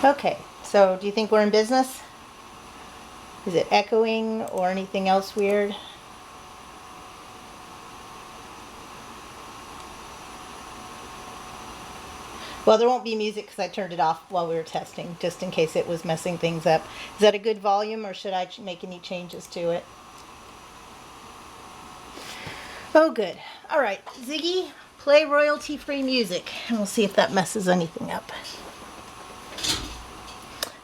Okay, so do you think we're in business? Is it echoing or anything else weird? Well, there won't be music because I turned it off while we were testing, just in case it was messing things up. Is that a good volume, or should I make any changes to it? Oh, good. All right, Ziggy, play royalty-free music, and we'll see if that messes anything up.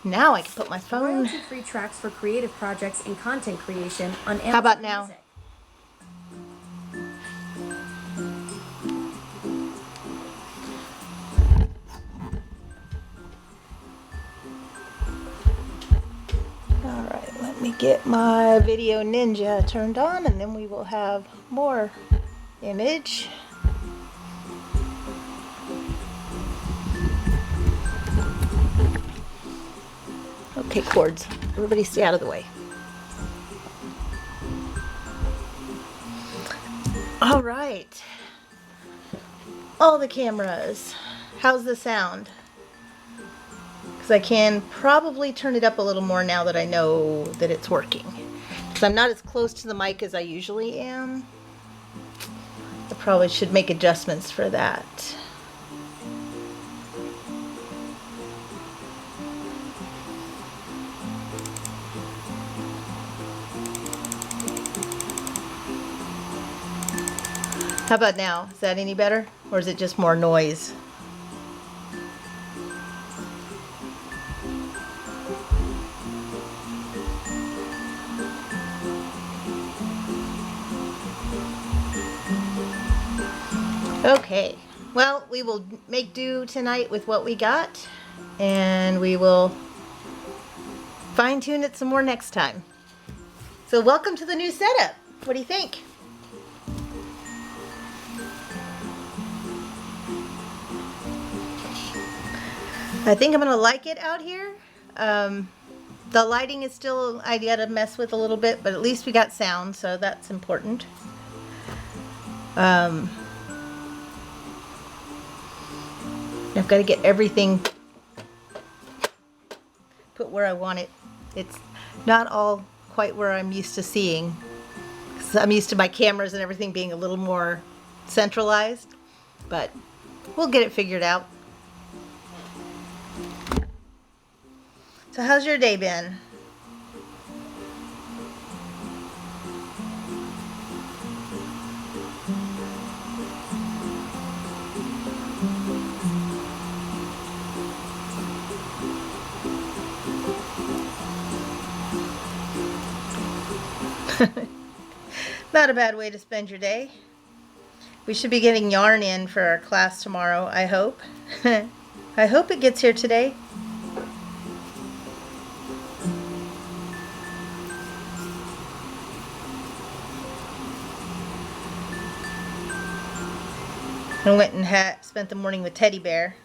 Now I can put my phone... Royalty-free tracks for creative projects and content creation on Amazon How about now? Music. Alright, let me get my Video Ninja turned on, and then we will have more image. Okay, cords. Everybody stay out of the way. Alright. All the cameras. How's the sound? Because I can probably turn it up a little more now that I know that it's working. Because I'm not as close to the mic as I usually am. I probably should make adjustments for that. How about now? Is that any better? Or is it just more noise? Okay, well, we will make do tonight with what we got, and we will fine-tune it some more next time. So welcome to the new setup. What do you think? I think I'm going to like it out here. The lighting is still, I got to mess with a little bit, but at least we got sound, so that's important. I've got to get everything put where I want it. It's not all quite where I'm used to seeing. 'Cause I'm used to my cameras and everything being a little more centralized, but we'll get it figured out. So how's your day been? Not a bad way to spend your day. We should be getting yarn in for our class tomorrow, I hope. I hope it gets here today. I went and spent the morning with Teddy Bear.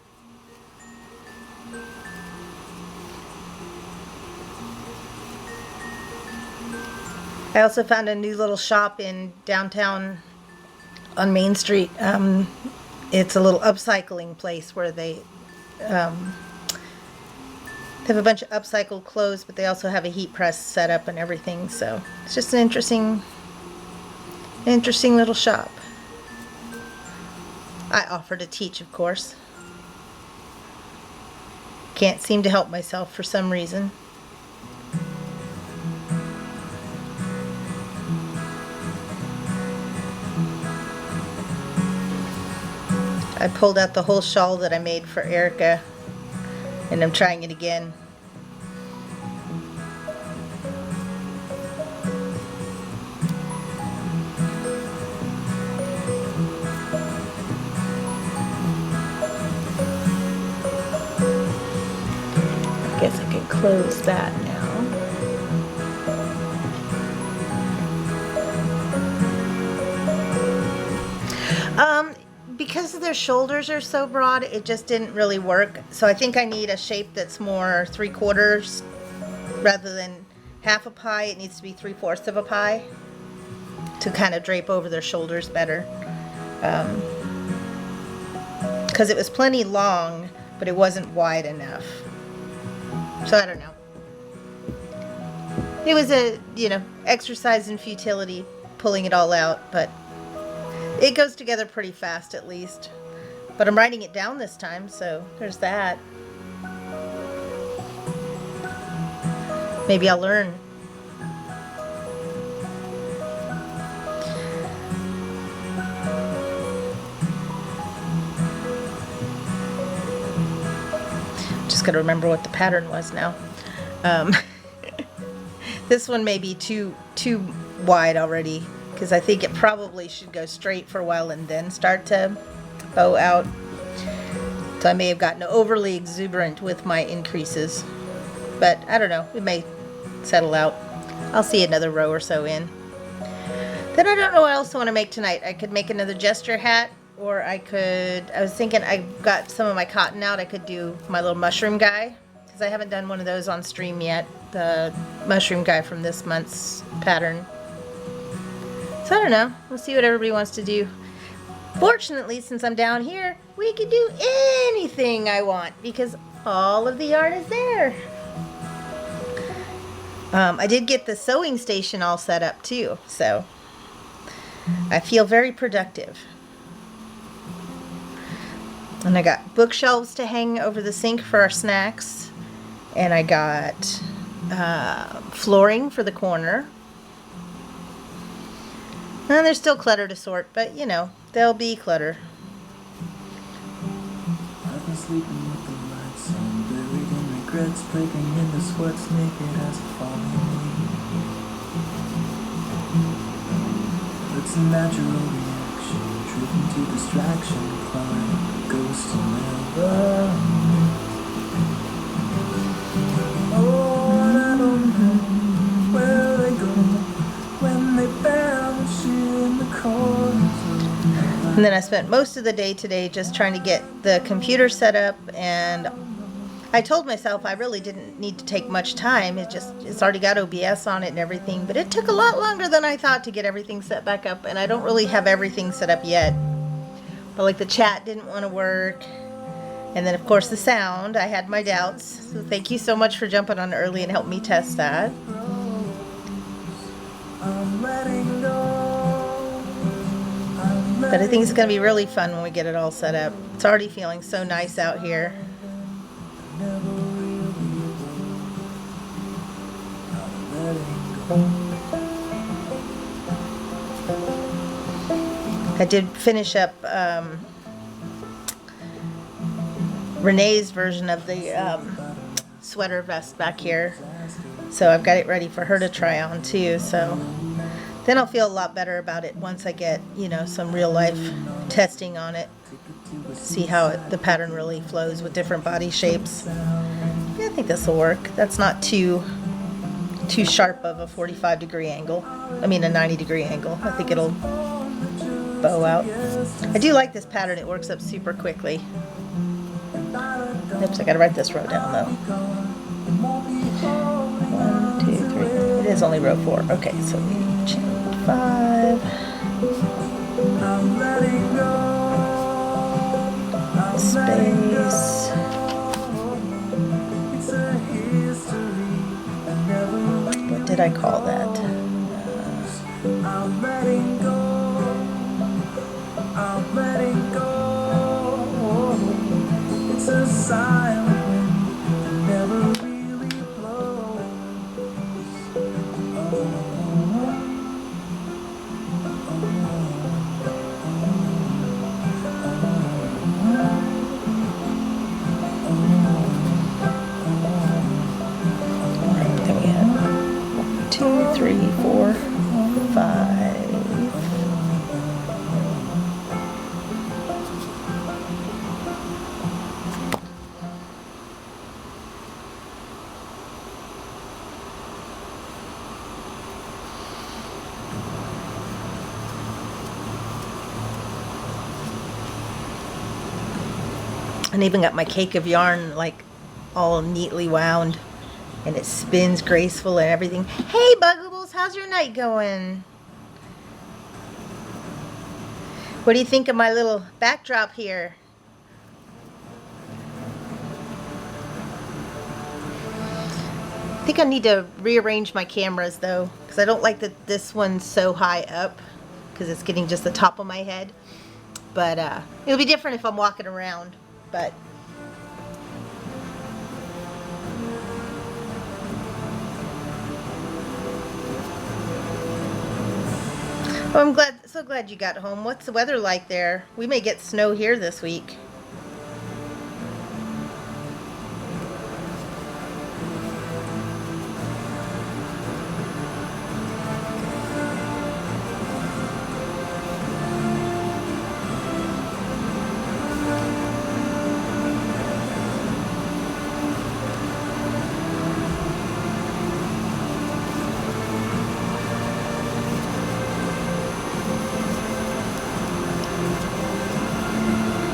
I also found a new little shop in downtown on Main Street. It's a little upcycling place where they have a bunch of upcycled clothes, but they also have a heat press set up and everything. So it's just an interesting little shop. I offer to teach, of course. Can't seem to help myself for some reason. I pulled out the whole shawl that I made for Erica, and I'm trying it again. I guess I can close that now. Because their shoulders are so broad, it just didn't really work. So I think I need a shape that's more 3/4 rather than half a pie. It needs to be 3/4 of a pie to kind of drape over their shoulders better. Because it was plenty long, but it wasn't wide enough. So I don't know. It was a, you know, exercise in futility pulling it all out, but it goes together pretty fast at least. But I'm writing it down this time, so there's that. Maybe I'll learn. Just gotta remember what the pattern was now. This one may be too wide already, because I think it probably should go straight for a while and then start to bow out. So I may have gotten overly exuberant with my increases, but I don't know, it may settle out. I'll see another row or so in. Then I don't know what else I want to make tonight. I could make another gesture hat, or I was thinking, I've got some of my cotton out, I could do my little mushroom guy, because I haven't done one of those on stream yet, the mushroom guy from this month's pattern. So I don't know, we'll see what everybody wants to do. Fortunately, since I'm down here, we can do anything I want, because all of the yarn is there. I did get the sewing station all set up too, so I feel very productive. And I got bookshelves to hang over the sink for our snacks, and I got flooring for the corner. And there's still clutter to sort, but you know, there'll be clutter. I've been sleeping with the lights on, buried in regrets, breaking into sweats, naked as a falling leaf. It's a natural reaction, driven to distraction, climb, ghost to never meet. Oh, and I don't know where they go when they bounce you in the corners. And then I spent most of the day today just trying to get the computer set up, and I told myself I really didn't need to take much time. It's already got OBS on it and everything, but it took a lot longer than I thought to get everything set back up, and I don't really have everything set up yet. But like the chat didn't want to work, and then of course the sound, I had my doubts. So thank you so much for jumping on early and helping me test that. But I think it's going to be really fun when we get it all set up. It's already feeling so nice out here. I did finish up Renee's version of the sweater vest back here. So I've got it ready for her to try on too. So then I'll feel a lot better about it once I get, you know, some real life testing on it. See how the pattern really flows with different body shapes. Yeah, I think this will work. That's not too sharp of a 45-degree angle. I mean a 90-degree angle. I think it'll bow out. I do like this pattern. It works up super quickly. Oops, I gotta write this row down though. 1, 2, 3. It is only row 4. Okay, so chain 5. Space. What did I call that? I'm letting go. I'm letting go. It's a silent wind that never really blows. Then we have 2, 3, 4, 5. And even got my cake of yarn like all neatly wound, and it spins graceful and everything. Hey Buggables, how's your night going? What do you think of my little backdrop here? I think I need to rearrange my cameras though, because I don't like that this one's so high up, because it's getting just the top of my head. But it'll be different if I'm walking around. But well, I'm so glad you got home. What's the weather like there? We may get snow here this week.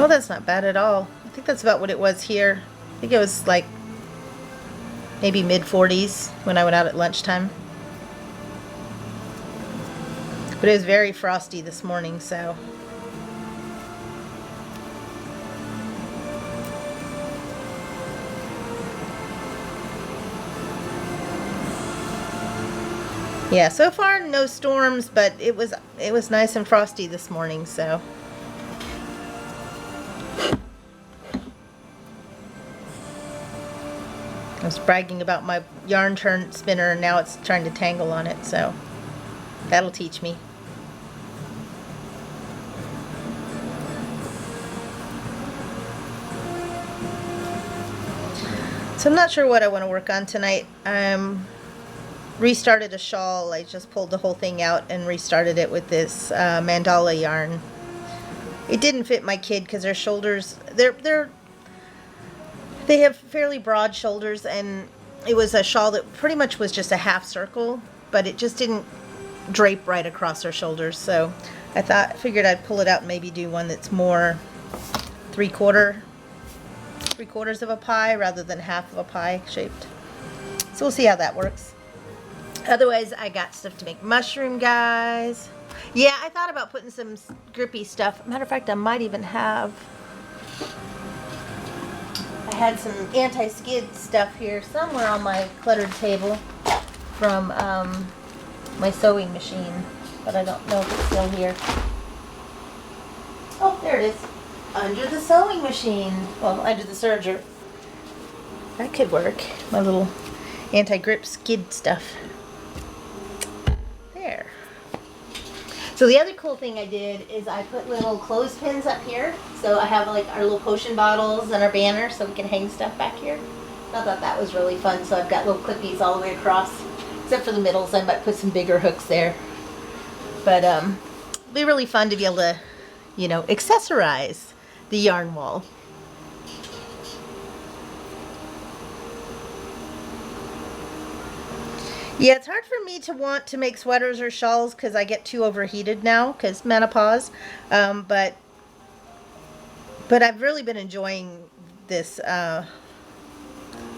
Oh, that's not bad at all. I think that's about what it was here. I think it was like maybe mid-40s when I went out at lunchtime. But it was very frosty this morning, so. Yeah, so far no storms, but it was nice and frosty this morning, so. I was bragging about my yarn turn spinner, and now it's trying to tangle on it, so that'll teach me. So I'm not sure what I want to work on tonight. Restarted a shawl. I just pulled the whole thing out and restarted it with this mandala yarn. It didn't fit my kid because their shoulders, they have fairly broad shoulders, and it was a shawl that pretty much was just a half circle, but it just didn't drape right across their shoulders. So I figured I'd pull it out and maybe do one that's more three-quarters of a pie rather than half of a pie shaped. So we'll see how that works. Otherwise, I got stuff to make mushroom guys. Yeah, I thought about putting some grippy stuff. Matter of fact, I might even have. I had some anti-skid stuff here somewhere on my cluttered table from my sewing machine, but I don't know if it's still here. Oh, there it is. Under the sewing machine. Well, under the serger. That could work. My little anti-grip skid stuff. There. So the other cool thing I did is I put little clothespins up here. So I have like our little potion bottles and our banner so we can hang stuff back here. I thought that was really fun. So I've got little clippies all the way across. Except for the middles, I might put some bigger hooks there. But it'll be really fun to be able to, you know, accessorize the yarn wall. Yeah, it's hard for me to want to make sweaters or shawls because I get too overheated now because menopause. But I've really been enjoying this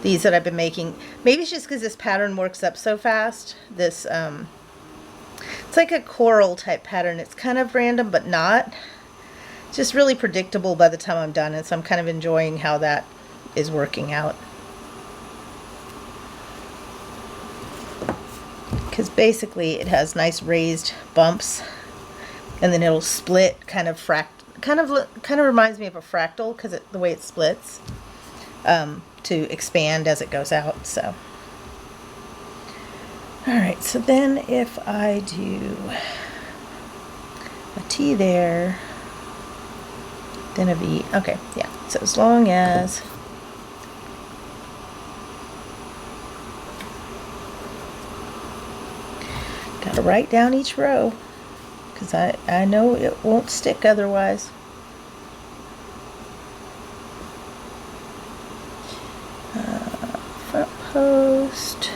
these that I've been making. Maybe it's just because this pattern works up so fast. This it's like a coral type pattern. It's kind of random but not. It's just really predictable by the time I'm done, and so I'm kind of enjoying how that is working out. Because basically it has nice raised bumps, and then it'll split, kind of reminds me of a fractal because the way it splits to expand as it goes out. So, all right. So then if I do a T there, then a V. Okay, yeah. So as long as gotta write down each row because I know it won't stick otherwise. Front post.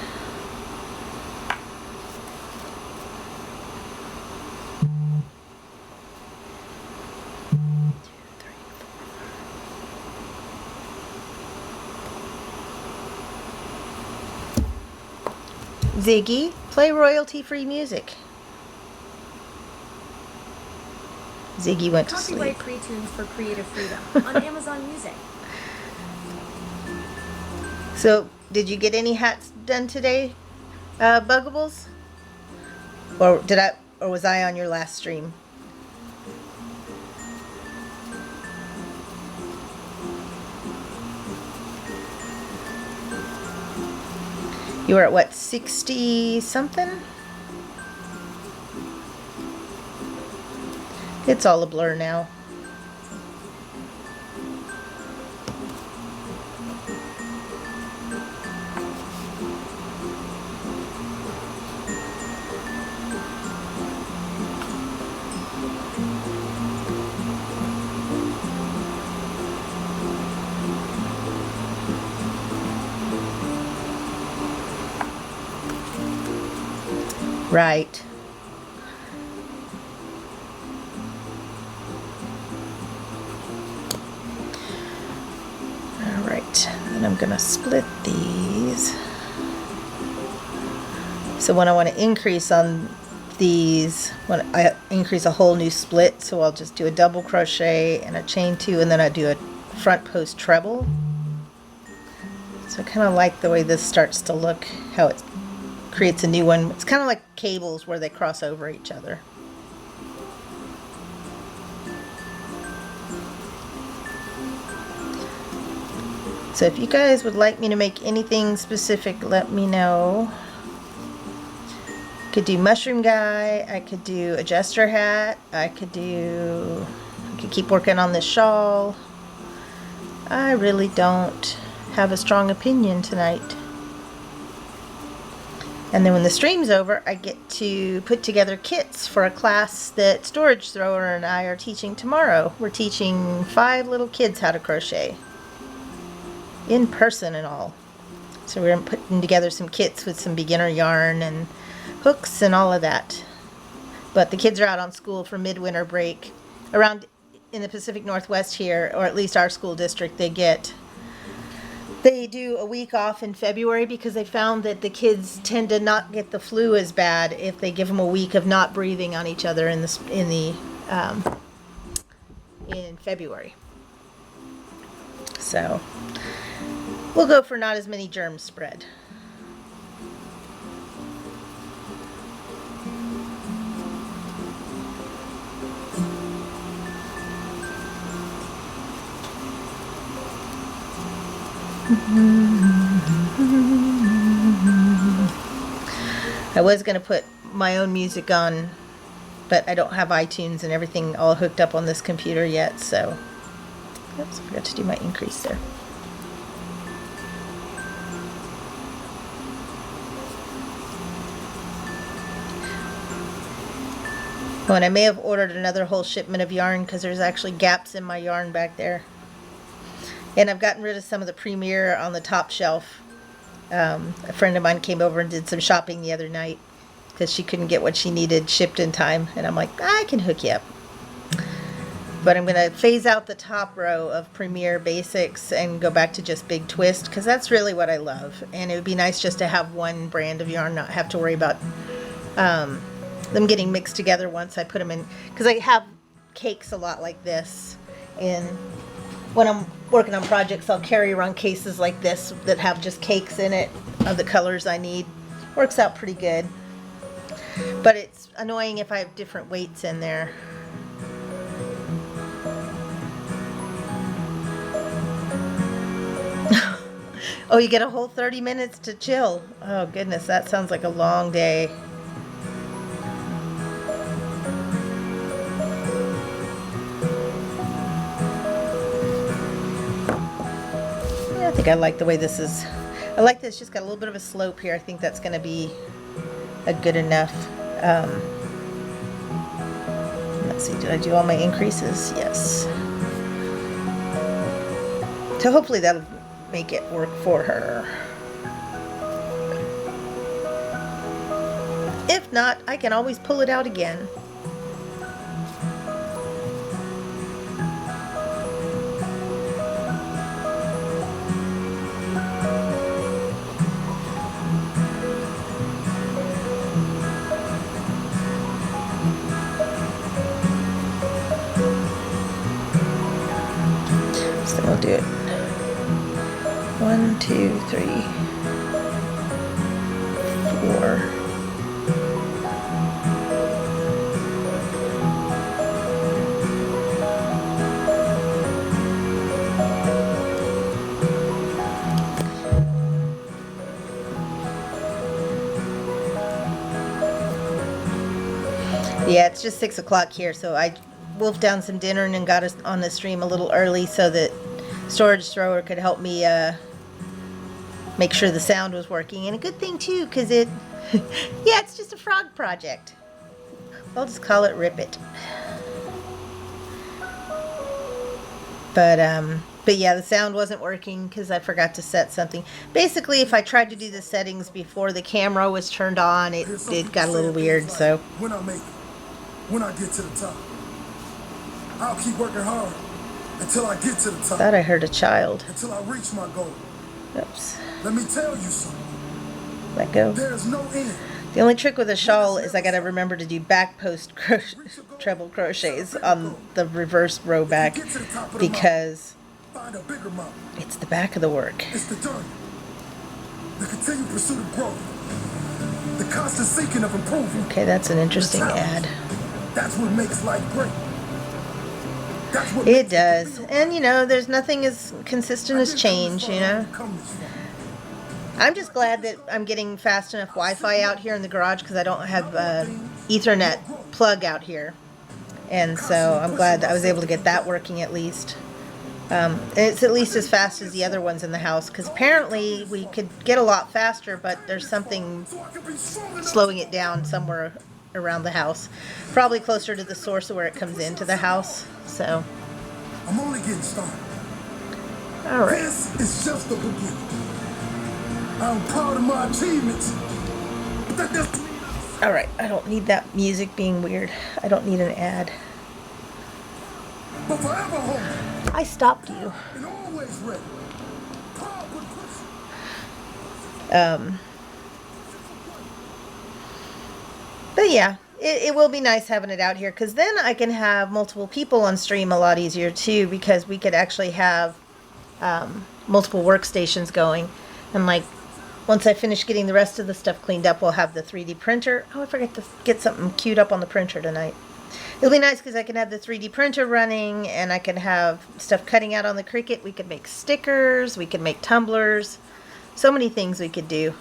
Ziggy, play royalty-free music. Ziggy went to sleep. Copyright free tunes for creative freedom on Amazon Music. So, did you get any hats done today, Buggables? Or was I on your last stream? You were at what, 60 something? It's all a blur now. Right. All right, and I'm gonna split these. So when I want to increase on these, when I increase a whole new split, so I'll just do a double crochet and a chain 2, and then I do a front post treble. So I kind of like the way this starts to look, how it creates a new one. It's kind of like cables where they cross over each other. So if you guys would like me to make anything specific, let me know. I could do mushroom guy, I could do a jester hat, I could keep working on this shawl. I really don't have a strong opinion tonight. And then when the stream's over, I get to put together kits for a class that Storage Thrower and I are teaching tomorrow. We're teaching 5 little kids how to crochet. In person and all. So we're putting together some kits with some beginner yarn and hooks and all of that. But the kids are out on school for midwinter break. Around in the Pacific Northwest here, or at least our school district, they do a week off in February because they found that the kids tend to not get the flu as bad if they give them a week of not breathing on each other in February. So we'll go for not as many germs spread. I was going to put my own music on, but I don't have iTunes and everything all hooked up on this computer yet, so oops, I forgot to do my increase there. Oh, and I may have ordered another whole shipment of yarn because there's actually gaps in my yarn back there. And I've gotten rid of some of the Premier on the top shelf. A friend of mine came over and did some shopping the other night because she couldn't get what she needed shipped in time. And I'm like, I can hook you up. But I'm going to phase out the top row of Premier Basics and go back to just Big Twist because that's really what I love. And it would be nice just to have one brand of yarn, not have to worry about them getting mixed together once I put them in. Because I have cakes a lot like this. And when I'm working on projects, I'll carry around cases like this that have just cakes in it of the colors I need. Works out pretty good. But it's annoying if I have different weights in there. Oh, you get a whole 30 minutes to chill. Oh, goodness, that sounds like a long day. I think I like the way this is. I like that it's just got a little bit of a slope here. I think that's going to be a good enough. Let's see, did I do all my increases? Yes. So hopefully that'll make it work for her. If not, I can always pull it out again. So we'll do it 1, 2, 3, 4. Yeah, it's just 6 o'clock here, so I wolfed down some dinner and then got us on the stream a little early so that Storage Thrower could help me make sure the sound was working. And a good thing too, because it, yeah, it's just a frog project. I'll just call it Rip It. But yeah, the sound wasn't working because I forgot to set something. Basically, if I tried to do the settings before the camera was turned on, it got a little weird. So when I make it, when I get to the top, I'll keep working hard until I get to the top. Thought I heard a child. Until I reach my goal. Oops. Let me tell you something. Let go. There's no end. The only trick with a shawl is I gotta remember to do back post treble crochets on the reverse row back because it's the back of the work. It's the journey, the continued pursuit of growth, the constant seeking of improvement. Okay, that's an interesting ad. That's what makes life great. That's what it does. And you know, there's nothing as consistent as change, you know. I'm just glad that I'm getting fast enough Wi-Fi out here in the garage because I don't have Ethernet plug out here. And so I'm glad that I was able to get that working at least. It's at least as fast as the other ones in the house because apparently we could get a lot faster, but there's something slowing it down somewhere around the house. Probably closer to the source of where it comes into the house. So I'm only getting started. All right. This is just the beginning. I'm proud of my achievements. All right, I don't need that music being weird. I don't need an ad. But forever home. I stopped you. And always ready. But yeah, it will be nice having it out here because then I can have multiple people on stream a lot easier too because we could actually have multiple workstations going. And like once I finish getting the rest of the stuff cleaned up, we'll have the 3D printer. Oh, I forgot to get something queued up on the printer tonight. It'll be nice because I can have the 3D printer running and I can have stuff cutting out on the Cricut. We could make stickers, we could make tumblers, so many things we could do.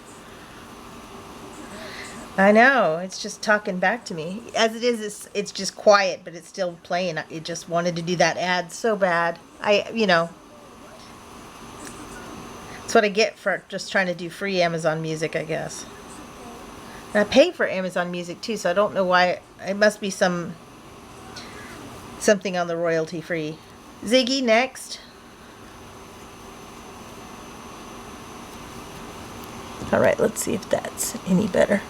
I know, it's just talking back to me. As it is, it's just quiet, but it's still playing. It just wanted to do that ad so bad. You know, that's what I get for just trying to do free Amazon Music, I guess. And I pay for Amazon Music too, so I don't know why. It must be something on the royalty free. Ziggy, next. All right, let's see if that's any better.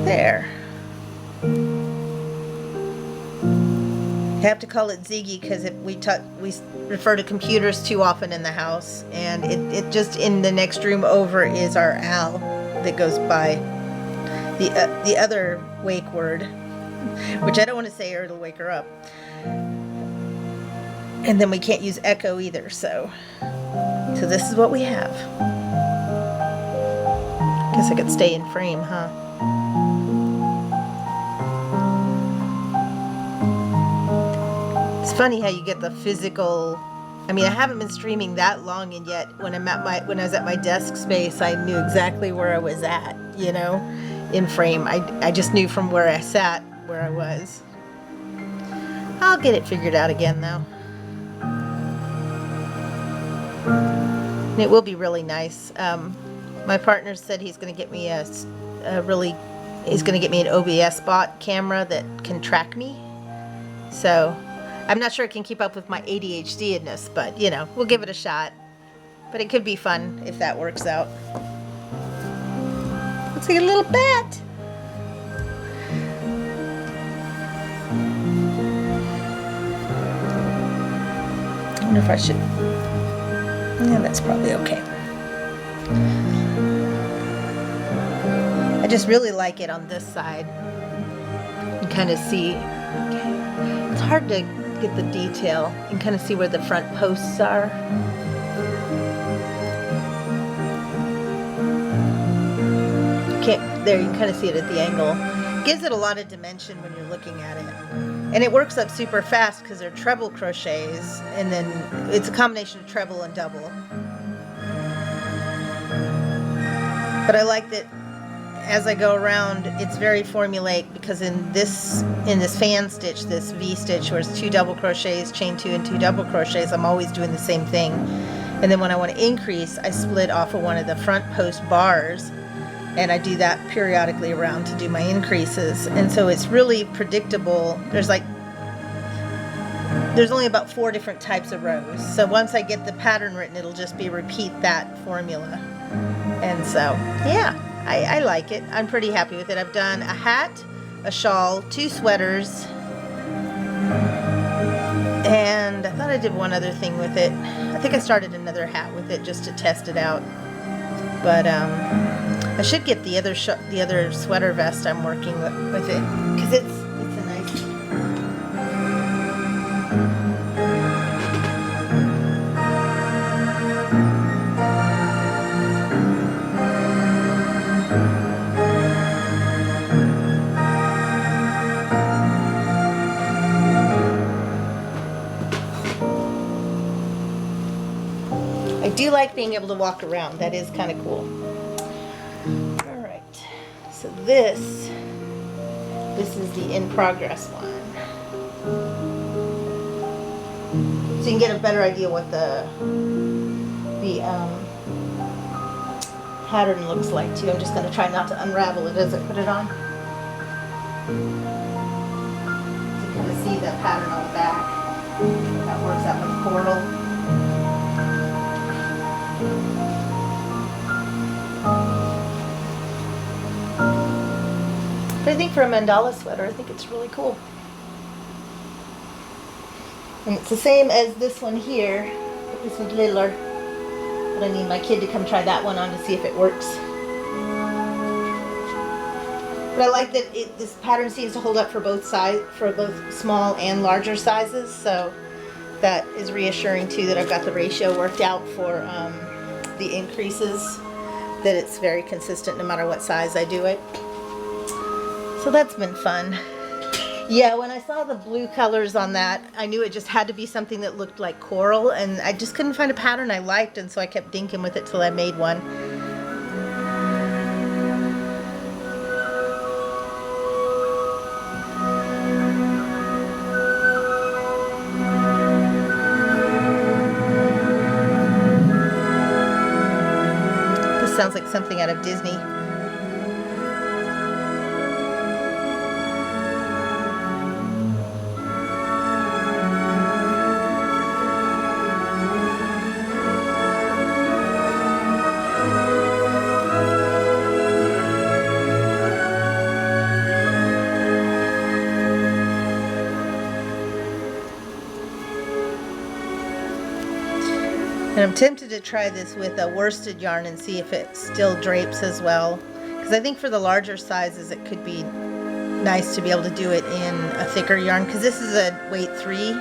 There. I have to call it Ziggy because we refer to computers too often in the house, and it just in the next room over is our Al that goes by the other wake word, which I don't want to say or it'll wake her up. And then we can't use echo either, so this is what we have. Guess I could stay in frame, huh? It's funny how you get the physical. I mean, I haven't been streaming that long, and yet when I was at my desk space, I knew exactly where I was at, you know, in frame. I just knew from where I sat where I was. I'll get it figured out again, though. And it will be really nice. My partner said he's going to get me he's going to get me an OBS bot camera that can track me. So I'm not sure it can keep up with my ADHD-ness, but you know, we'll give it a shot. But it could be fun if that works out. Looks like a little bat. I wonder if I should. Yeah, that's probably okay. I just really like it on this side. You kind of see. Okay. It's hard to at the detail. You can kind of see where the front posts are. There you can kind of see it at the angle. Gives it a lot of dimension when you're looking at it. And it works up super fast because they're treble crochets, and then it's a combination of treble and double. But I like that as I go around, it's very formulaic, because in this fan stitch, this V stitch, where it's 2 double crochets, chain 2 and 2 double crochets, I'm always doing the same thing. And then when I want to increase, I split off of one of the front post bars, and I do that periodically around to do my increases. And so it's really predictable. There's only about 4 different types of rows. So once I get the pattern written, it'll just be repeat that formula. And so, yeah, I like it. I'm pretty happy with it. I've done a hat, a shawl, 2 sweaters, and I thought I did one other thing with it. I think I started another hat with it just to test it out. But I should get the other sweater vest I'm working with it, because it's a nice. I do like being able to walk around. That is kind of cool. So this is the in progress one. So you can get a better idea what the pattern looks like too. I'm just going to try not to unravel it as I put it on. So you kind of see the pattern on the back. That works out with coral. But I think for a mandala sweater, I think it's really cool. And it's the same as this one here, but this one's littler. But I need my kid to come try that one on to see if it works. But I like that this pattern seems to hold up for both small and larger sizes. So that is reassuring too, that I've got the ratio worked out for the increases, that it's very consistent no matter what size I do it. So that's been fun. Yeah, when I saw the blue colors on that, I knew it just had to be something that looked like coral, and I just couldn't find a pattern I liked, and so I kept dinking with it till I made one. This sounds like something out of Disney. And I'm tempted to try this with a worsted yarn and see if it still drapes as well. Because I think for the larger sizes it could be nice to be able to do it in a thicker yarn. Because this is a weight 3.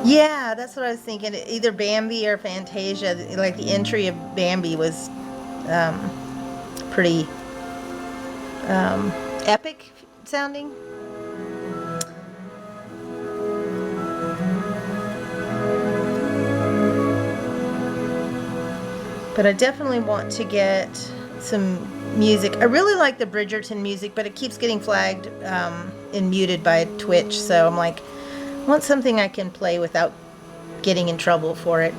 Yeah, that's what I was thinking. Either Bambi or Fantasia. Like the entry of Bambi was pretty epic sounding. But I definitely want to get some music. I really like the Bridgerton music, but it keeps getting flagged and muted by Twitch. So I'm like, I want something I can play without getting in trouble for it.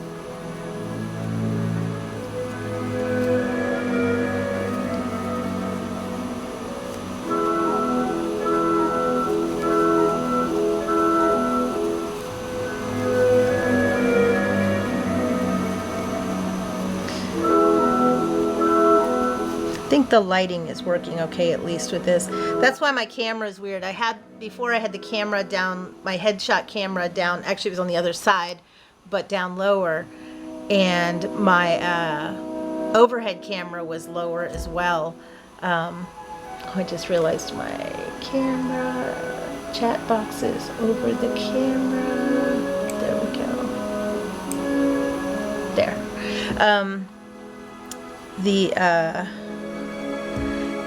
think the lighting is working okay, at least with this. That's why my camera is weird. Before I had the camera down, my headshot camera down, actually it was on the other side, but down lower. And my overhead camera was lower as well. I just realized my camera chat box is over the camera. There we go. There.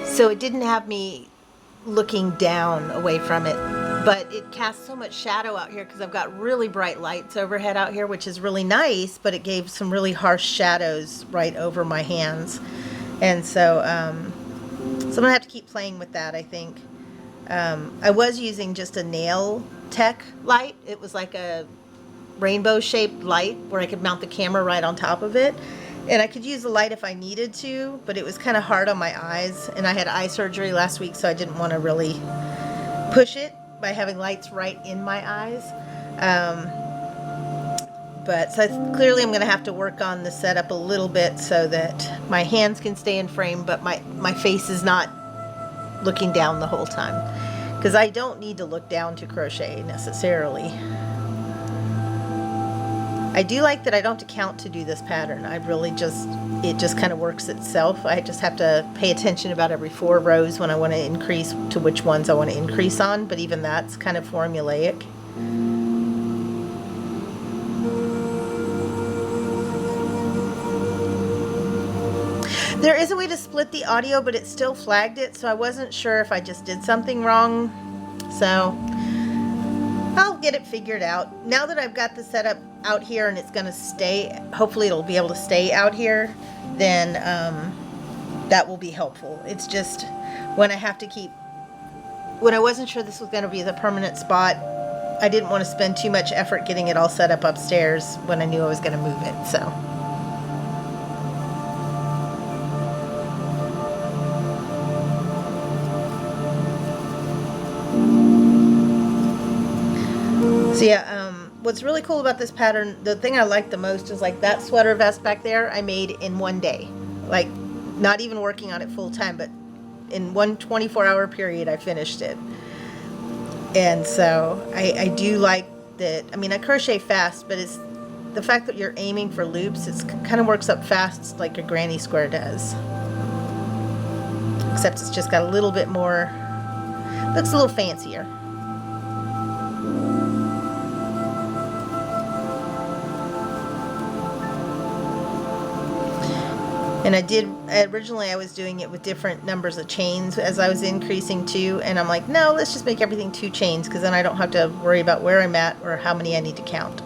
So it didn't have me looking down away from it, but it casts so much shadow out here because I've got really bright lights overhead out here, which is really nice, but it gave some really harsh shadows right over my hands. And so, so I'm gonna have to keep playing with that, I think. I was using just a nail tech light. It was like a rainbow shaped light where I could mount the camera right on top of it. And I could use the light if I needed to, but it was kind of hard on my eyes. And I had eye surgery last week, so I didn't want to really push it by having lights right in my eyes. But so clearly I'm going to have to work on the setup a little bit so that my hands can stay in frame, but my face is not looking down the whole time. Because I don't need to look down to crochet necessarily. I do like that I don't have to count to do this pattern. It just kind of works itself. I just have to pay attention about every 4 rows when I want to increase to which ones I want to increase on, but even that's kind of formulaic. There is a way to split the audio, but it still flagged it, so I wasn't sure if I just did something wrong. So I'll get it figured out. Now that I've got the setup out here and it's going to stay, hopefully it'll be able to stay out here, then that will be helpful. It's just when I wasn't sure this was going to be the permanent spot, I didn't want to spend too much effort getting it all set up upstairs when I knew I was going to move it. So yeah, what's really cool about this pattern, the thing I like the most is like that sweater vest back there I made in one day. Like not even working on it full time, but in one 24-hour period I finished it. And so I do like that. I mean, I crochet fast, but it's the fact that you're aiming for loops, it kind of works up fast like a granny square does. Except it's just got a little bit more, looks a little fancier. And originally I was doing it with different numbers of chains as I was increasing too, and I'm like, no, let's just make everything 2 chains, because then I don't have to worry about where I'm at or how many I need to count.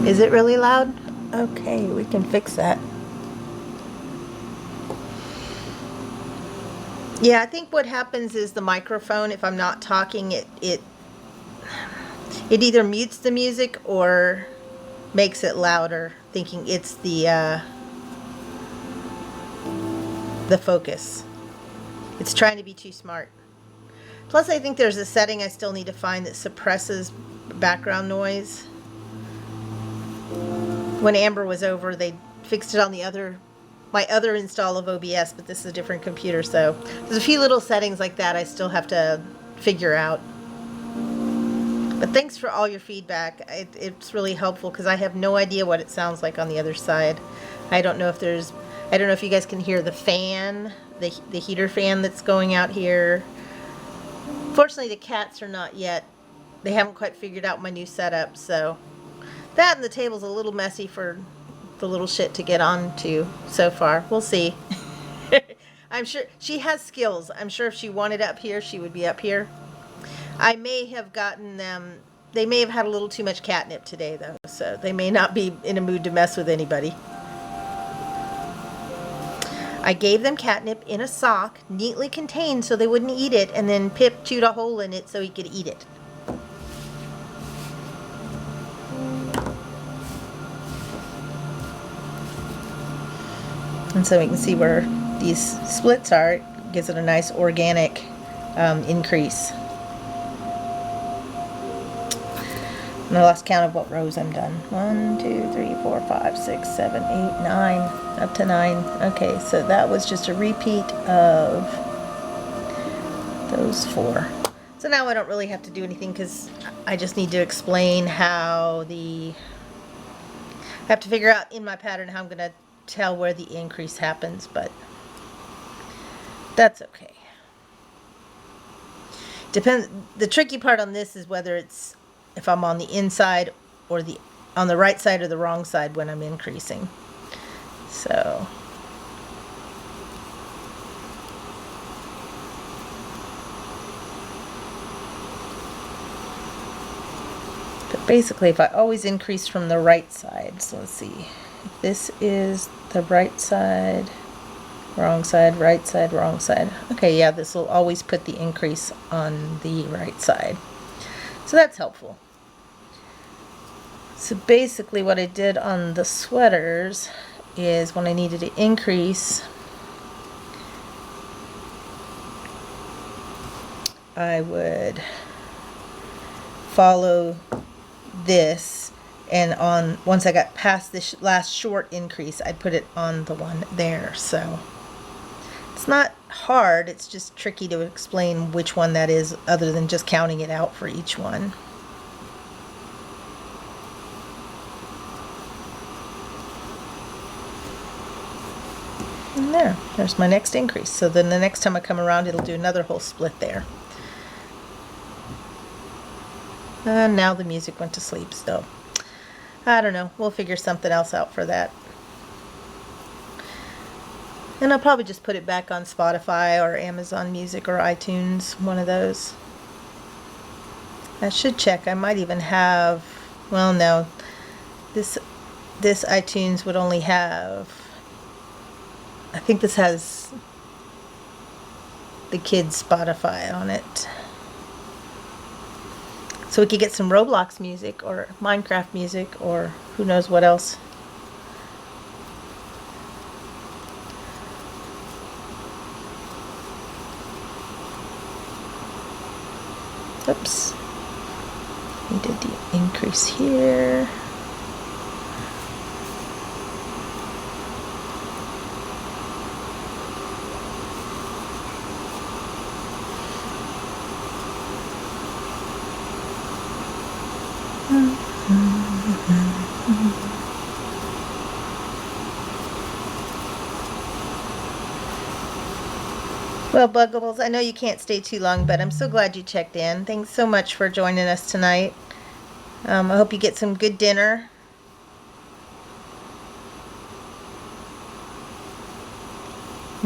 Is it really loud? Okay, we can fix that. Yeah, I think what happens is the microphone, if I'm not talking, it either mutes the music or makes it louder, thinking it's the focus. It's trying to be too smart. Plus, I think there's a setting I still need to find that suppresses background noise. When Amber was over, they fixed it on my other install of OBS, but this is a different computer, so there's a few little settings like that I still have to figure out. But thanks for all your feedback. It's really helpful because I have no idea what it sounds like on the other side. I don't know if you guys can hear the fan, the heater fan that's going out here. Fortunately, the cats are not yet. They haven't quite figured out my new setup, so that and the table's a little messy for the little shit to get onto so far. We'll see. I'm sure she has skills. I'm sure if she wanted up here, she would be up here. I may have gotten them. They may have had a little too much catnip today, though, so they may not be in a mood to mess with anybody. I gave them catnip in a sock, neatly contained so they wouldn't eat it, and then Pip chewed a hole in it so he could eat it. And so we can see where these splits are. It gives it a nice organic increase. And I lost count of what rows I'm done. 1, 2, 3, 4, 5, 6, 7, 8, 9. Up to 9. Okay, so that was just a repeat of those 4. So now I don't really have to do anything because I just need to explain how I have to figure out in my pattern how I'm going to tell where the increase happens, but that's okay. Depends. The tricky part on this is whether it's if I'm on the inside or on the right side or the wrong side when I'm increasing. So but basically if I always increase from the right side, so let's see, if this is the right side, wrong side, right side, wrong side. Okay, yeah, this will always put the increase on the right side. So that's helpful. So basically what I did on the sweaters is when I needed to increase, I would follow this, and once I got past this last short increase, I'd put it on the one there. So it's not hard, it's just tricky to explain which one that is other than just counting it out for each one. And there's my next increase. So then the next time I come around, it'll do another whole split there. And now the music went to sleep, so I don't know. We'll figure something else out for that. And I'll probably just put it back on Spotify or Amazon Music or iTunes, one of those. I should check. I might even have, well, no. This iTunes would only have, I think this has the kids' Spotify on it. So we could get some Roblox music or Minecraft music or who knows what else. Oops. We did the increase here. Well, Buggables, I know you can't stay too long, but I'm so glad you checked in. Thanks so much for joining us tonight. I hope you get some good dinner.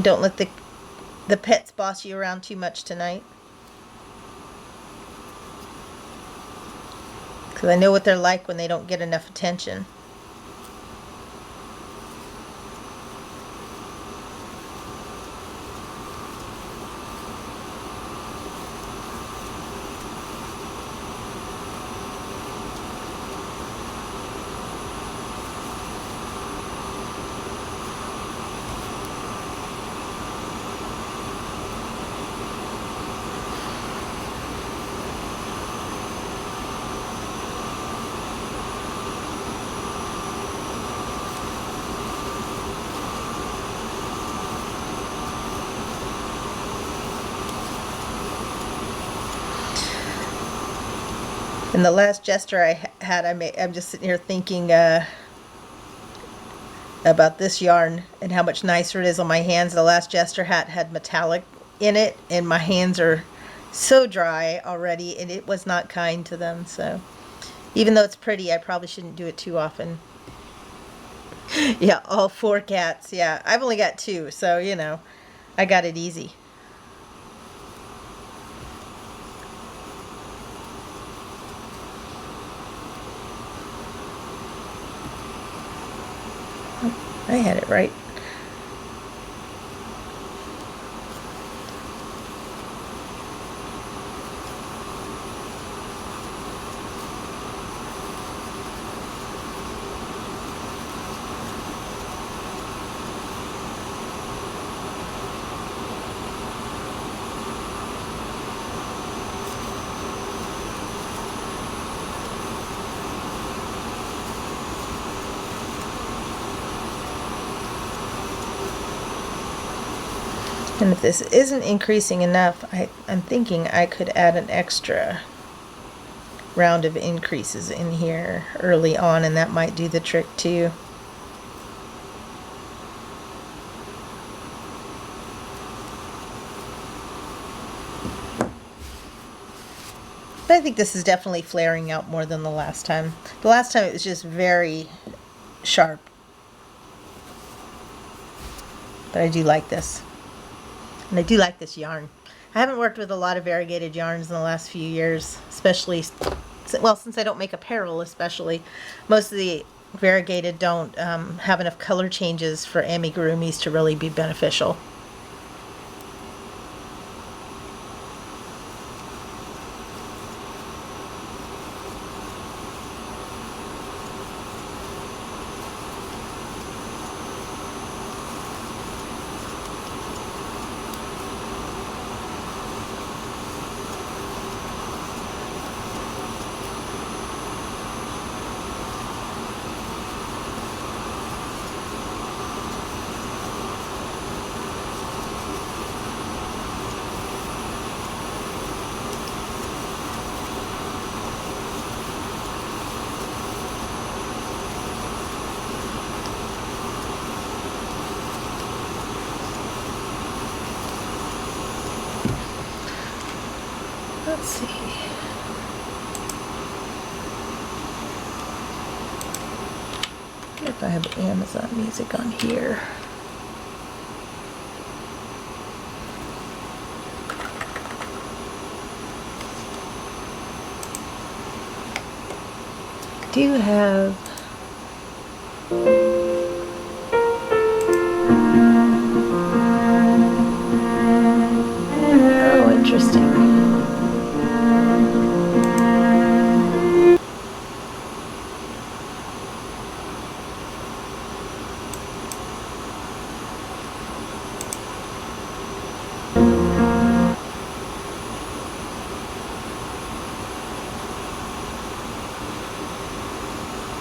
Don't let the pets boss you around too much tonight. Because I know what they're like when they don't get enough attention. And the last gesture I had, I'm just sitting here thinking about this yarn and how much nicer it is on my hands. The last gesture hat had metallic in it, and my hands are so dry already, and it was not kind to them. So even though it's pretty, I probably shouldn't do it too often. Yeah, all 4 cats. Yeah, I've only got 2, so you know, I got it easy. I had it right. And if this isn't increasing enough, I'm thinking I could add an extra round of increases in here early on, and that might do the trick too. But I think this is definitely flaring out more than the last time. The last time it was just very sharp. But I do like this. And I do like this yarn. I haven't worked with a lot of variegated yarns in the last few years, especially, well, since I don't make apparel especially. Most of the variegated don't have enough color changes for amigurumis to really be beneficial. Let's see. If I have Amazon Music on here. Do have interesting.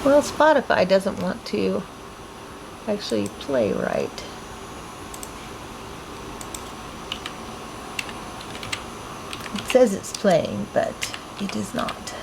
Well, Spotify doesn't want to actually play right. It says it's playing, but it is not.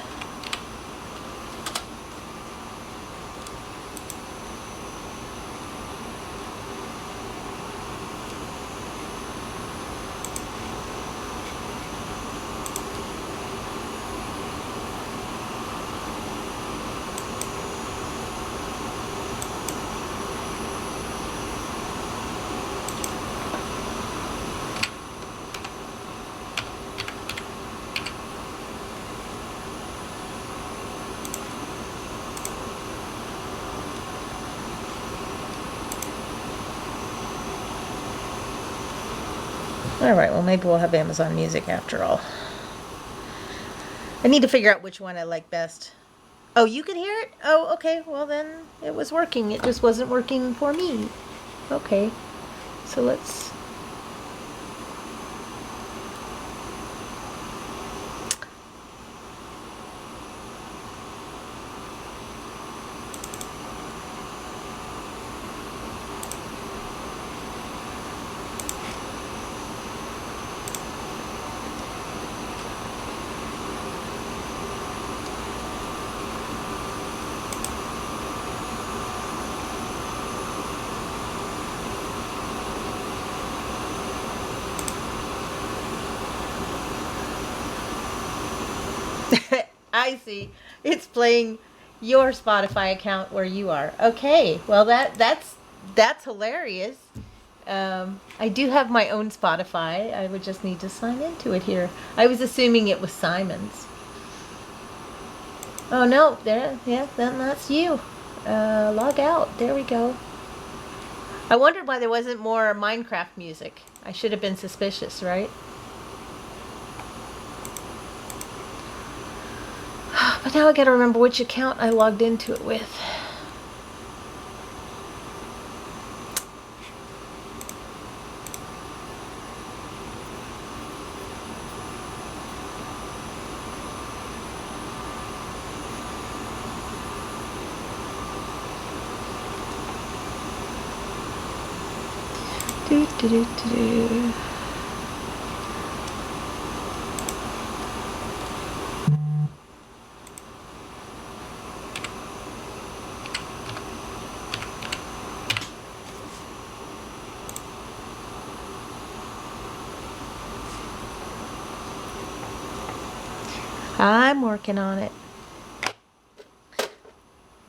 Alright, well maybe we'll have Amazon Music after all. I need to figure out which one I like best. Oh, you can hear it? Oh, okay, well then it was working. It just wasn't working for me. Okay, so let's... I see. It's playing your Spotify account where you are. Okay. Well, that's hilarious. I do have my own Spotify. I would just need to sign into it here. I was assuming it was Simon's. Oh no, there. Yeah, then that's you. Log out. There we go. I wondered why there wasn't more Minecraft music. I should have been suspicious, right? But now I gotta remember which account I logged into it with. Do, do, do, do, do. I'm working on it.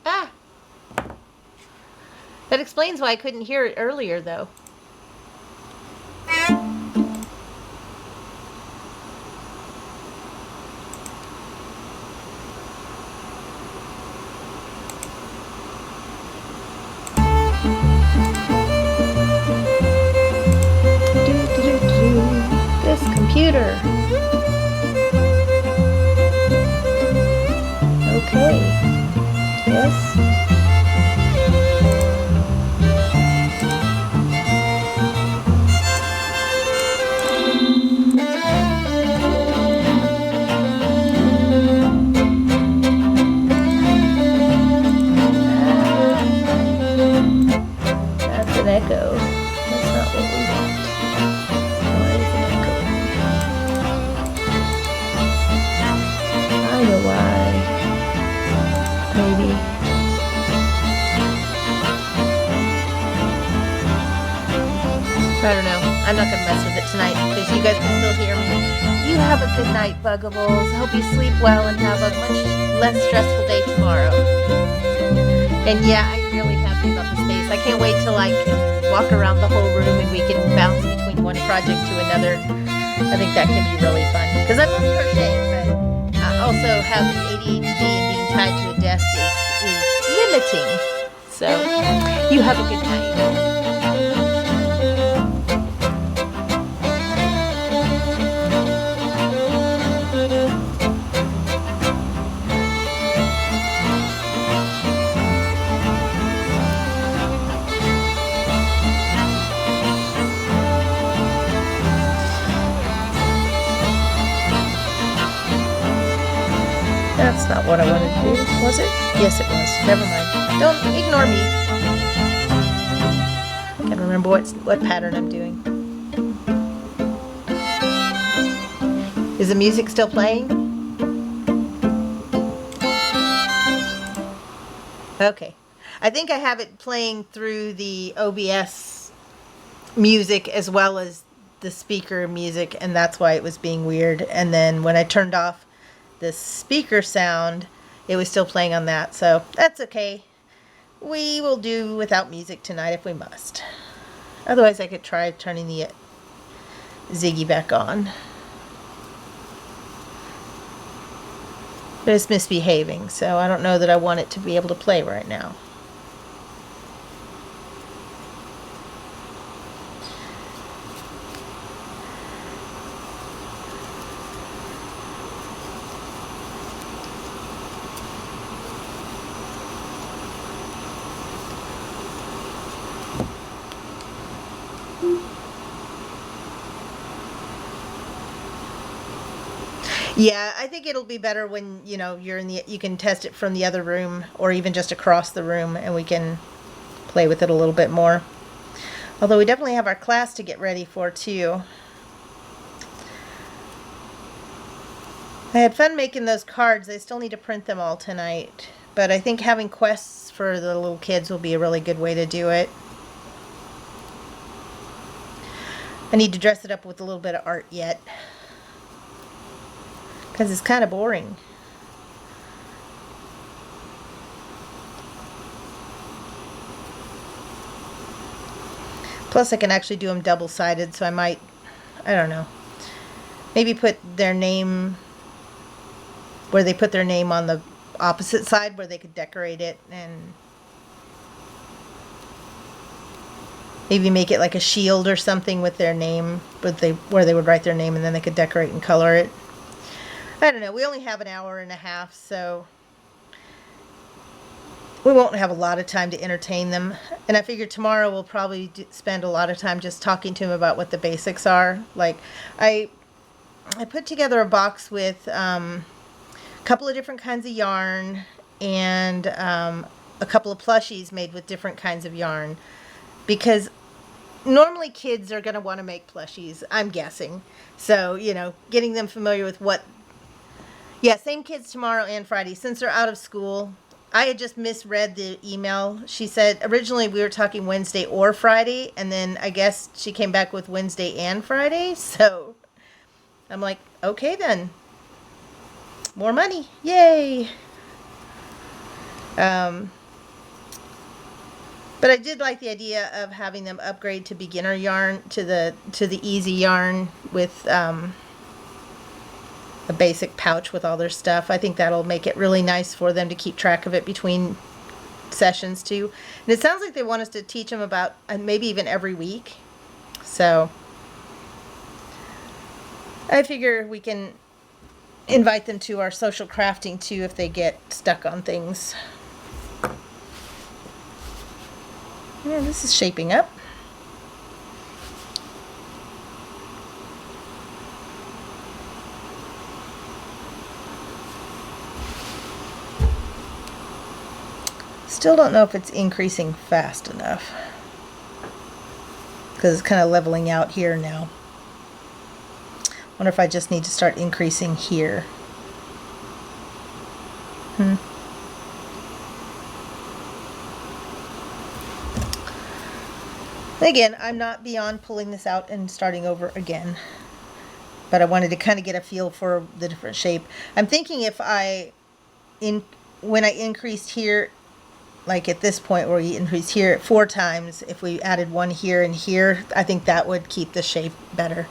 Ah! That explains why I couldn't hear it earlier, though. This computer. Okay. Yes. That's an echo. That's not what we want. Why is it echoing? I know why. Maybe. I don't know. I'm not going to mess with it tonight because you guys can still hear me. You have a good night, Buggables. Hope you sleep well and have a much less stressful day tomorrow. And yeah, I'm really happy about the space. I can't wait till I can walk around the whole room and we can bounce between one project to another. I think that can be really fun because I love crocheting, but I also have ADHD and being tied to a desk is limiting. So you have a good night. That's not what I wanted to do, was it? Yes, it was. Never mind. Don't ignore me. I can't remember what pattern I'm doing. Is the music still playing? Okay. I think I have it playing through the OBS music as well as the speaker music, and that's why it was being weird. And then when I turned off the speaker sound, it was still playing on that, so that's okay. We will do without music tonight if we must. Otherwise I could try turning the Ziggy back on. But it's misbehaving, so I don't know that I want it to be able to play right now. Yeah, I think it'll be better when, you know, you can test it from the other room or even just across the room and we can play with it a little bit more. Although we definitely have our class to get ready for too. I had fun making those cards. I still need to print them all tonight. But I think having quests for the little kids will be a really good way to do it. I need to dress it up with a little bit of art yet, because it's kind of boring. Plus I can actually do them double-sided, so I might, I don't know, maybe put their name where they put their name on the opposite side where they could decorate it, and maybe make it like a shield or something with their name, where they would write their name and then they could decorate and color it. I don't know. We only have an hour and a half, so we won't have a lot of time to entertain them. And I figure tomorrow we'll probably spend a lot of time just talking to them about what the basics are. Like, I put together a box with a couple of different kinds of yarn and a couple of plushies made with different kinds of yarn, because normally kids are going to want to make plushies, I'm guessing. So, you know, getting them familiar with what... Yeah, same kids tomorrow and Friday, since they're out of school. I had just misread the email. She said originally we were talking Wednesday or Friday, and then I guess she came back with Wednesday and Friday. So I'm like, okay then. More money. Yay. But I did like the idea of having them upgrade to beginner yarn, to the easy yarn with a basic pouch with all their stuff. I think that'll make it really nice for them to keep track of it between sessions too. And it sounds like they want us to teach them about maybe even every week. So I figure we can invite them to our social crafting too if they get stuck on things. Yeah, this is shaping up. Still don't know if it's increasing fast enough, because it's kind of leveling out here now. Wonder if I just need to start increasing here. Again, I'm not beyond pulling this out and starting over again, but I wanted to kind of get a feel for the different shape. I'm thinking if when I increased here, like at this point where we increased here 4 times, if we added one here and here, I think that would keep the shape better.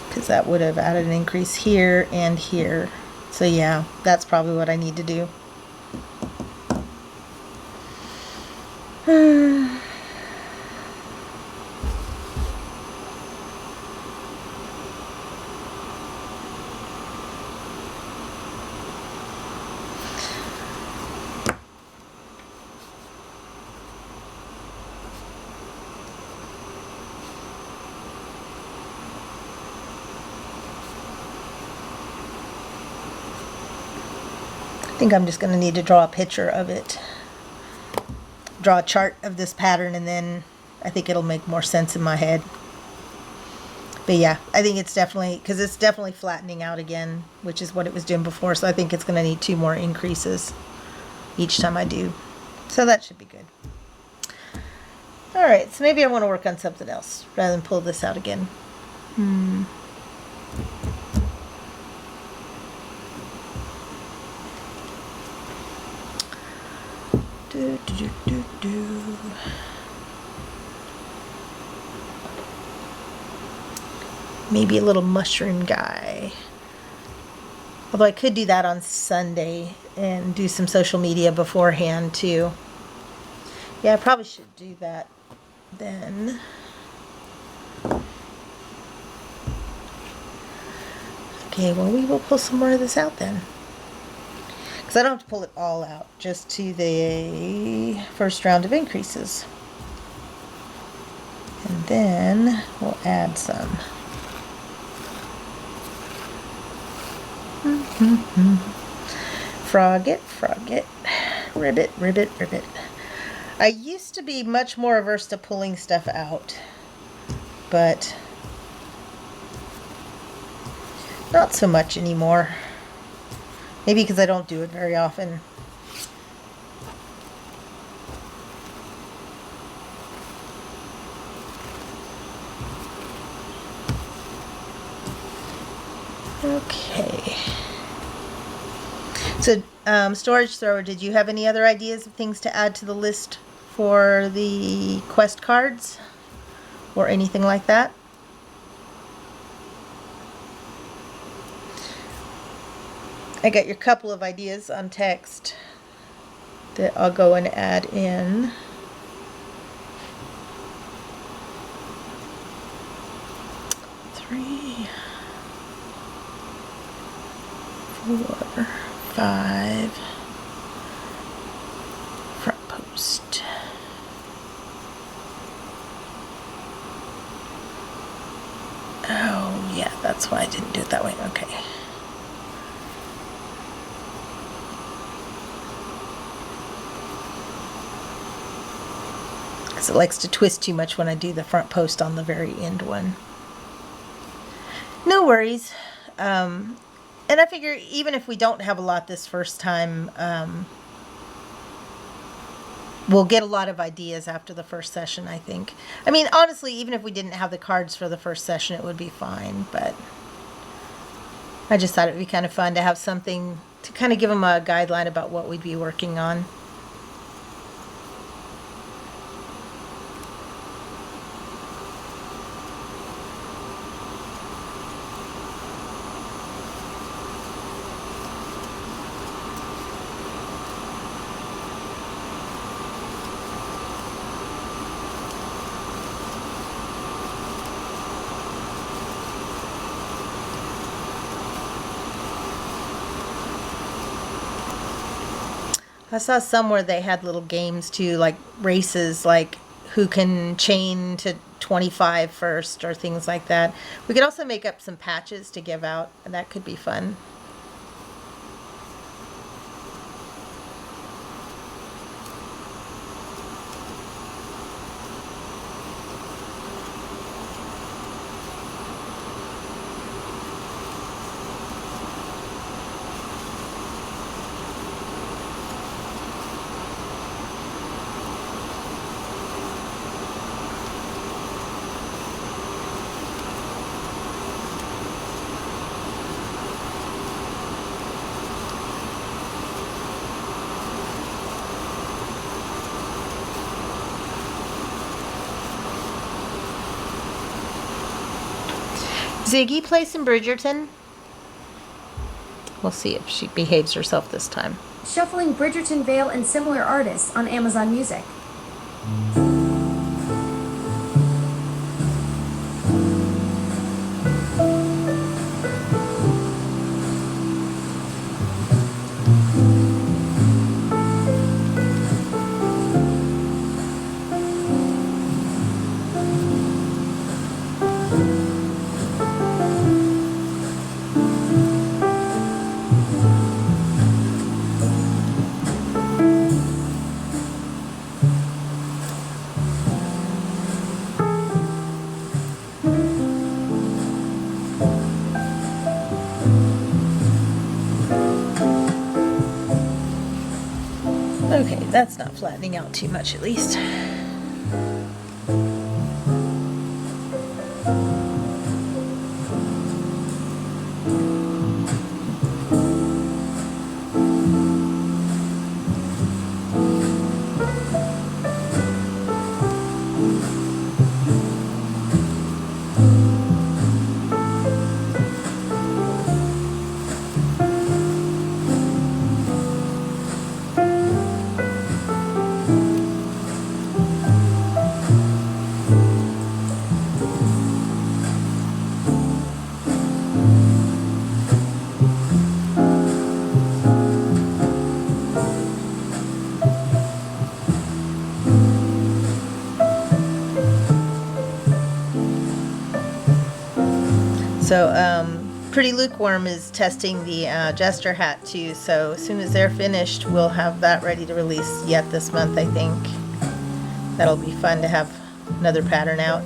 Because that would have added an increase here and here. So yeah, that's probably what I need to do. I think I'm just going to need to draw a picture of it. Draw a chart of this pattern, and then I think it'll make more sense in my head. But yeah, I think it's definitely, because it's definitely flattening out again, which is what it was doing before. So I think it's going to need 2 more increases each time I do. So that should be good. Alright, so maybe I want to work on something else rather than pull this out again. Maybe a little mushroom guy. Although I could do that on Sunday and do some social media beforehand too. Yeah, I probably should do that then. Okay, well, we will pull some more of this out then. Because I don't have to pull it all out, just to the first round of increases. And then we'll add some. Frog it, ribbit, ribbit, ribbit. I used to be much more averse to pulling stuff out, but not so much anymore. Maybe because I don't do it very often. Okay. So, storage thrower, did you have any other ideas of things to add to the list for the quest cards? Or anything like that? I got your couple of ideas on text that I'll go and add in. Three, 4, 5. Front post. Oh, yeah, that's why I didn't do it that way. Okay. Because it likes to twist too much when I do the front post on the very end one. No worries. And I figure even if we don't have a lot this first time, we'll get a lot of ideas after the first session, I think. I mean, honestly, even if we didn't have the cards for the first session, it would be fine. But I just thought it would be kind of fun to have something to kind of give them a guideline about what we'd be working on. I saw somewhere they had little games too, like races, like who can chain to 25 first or things like that. We could also make up some patches to give out, and that could be fun. Ziggy plays in Bridgerton. We'll see if she behaves herself this time. Shuffling Bridgerton Vale and similar artists on Amazon Music. Okay, that's not flattening out too much at least. So, Pretty Lukewarm is testing the Jester hat too, so as soon as they're finished, we'll have that ready to release yet this month, I think. That'll be fun to have another pattern out.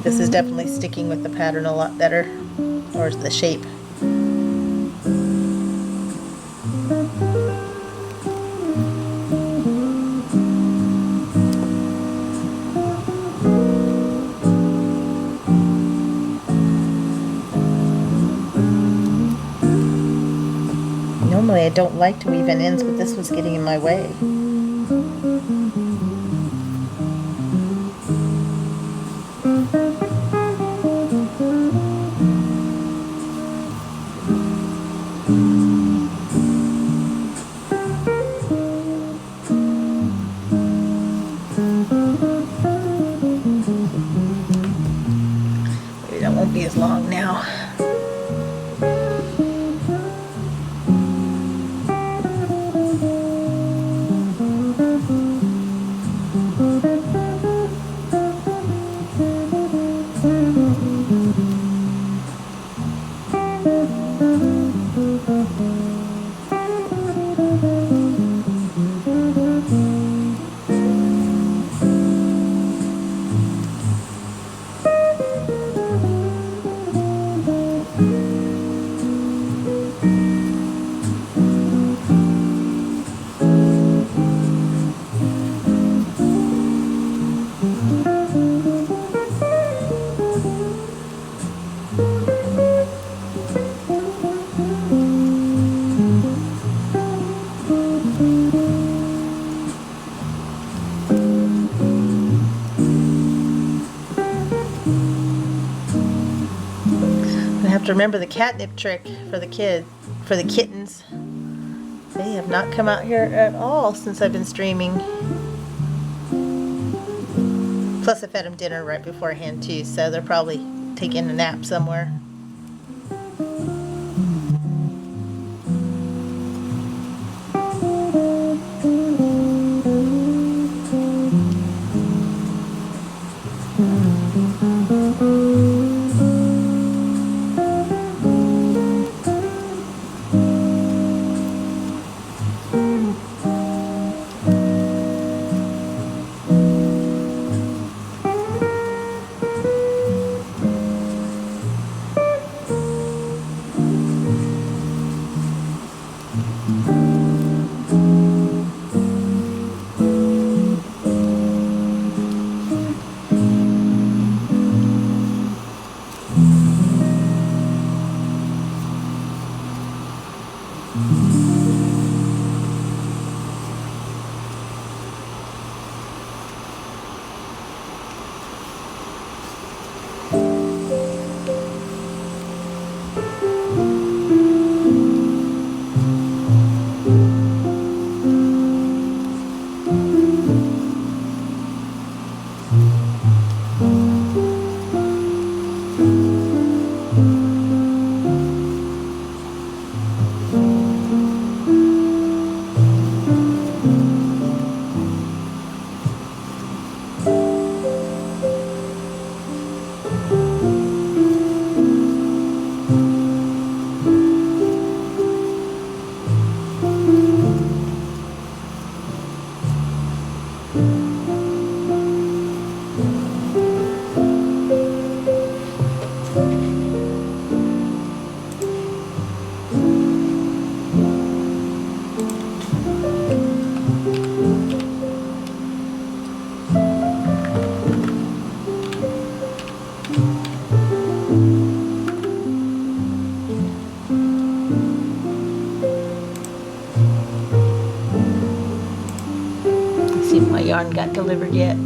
This is definitely sticking with the pattern a lot better, or the shape. Normally I don't like to weave in ends, but this was getting in my way. Maybe that won't be as long now. To remember the catnip trick for the kittens. They have not come out here at all since I've been streaming. Plus I fed them dinner right beforehand too, so they're probably taking a nap somewhere. See if my yarn got delivered yet.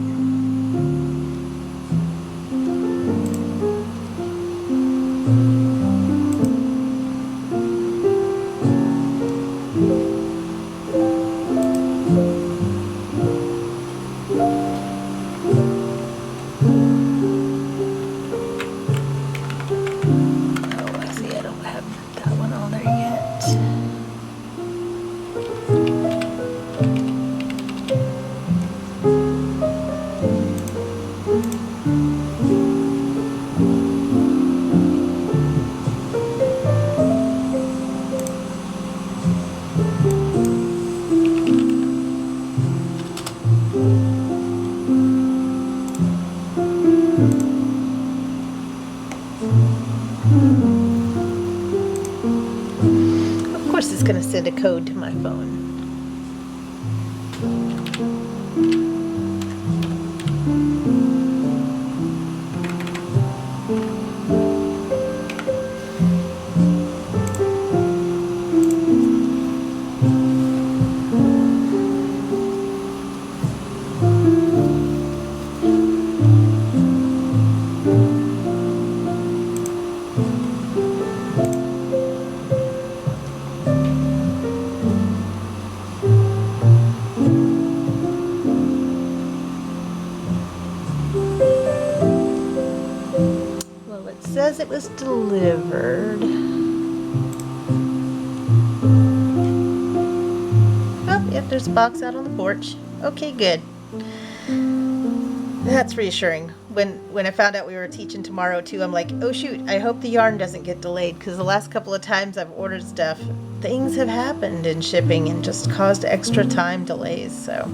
just going to send a code to my phone. Says it was delivered. Oh, yep, there's a box out on the porch. Okay, good. That's reassuring. When I found out we were teaching tomorrow too, I'm like, oh shoot, I hope the yarn doesn't get delayed, because the last couple of times I've ordered stuff, things have happened in shipping and just caused extra time delays, so.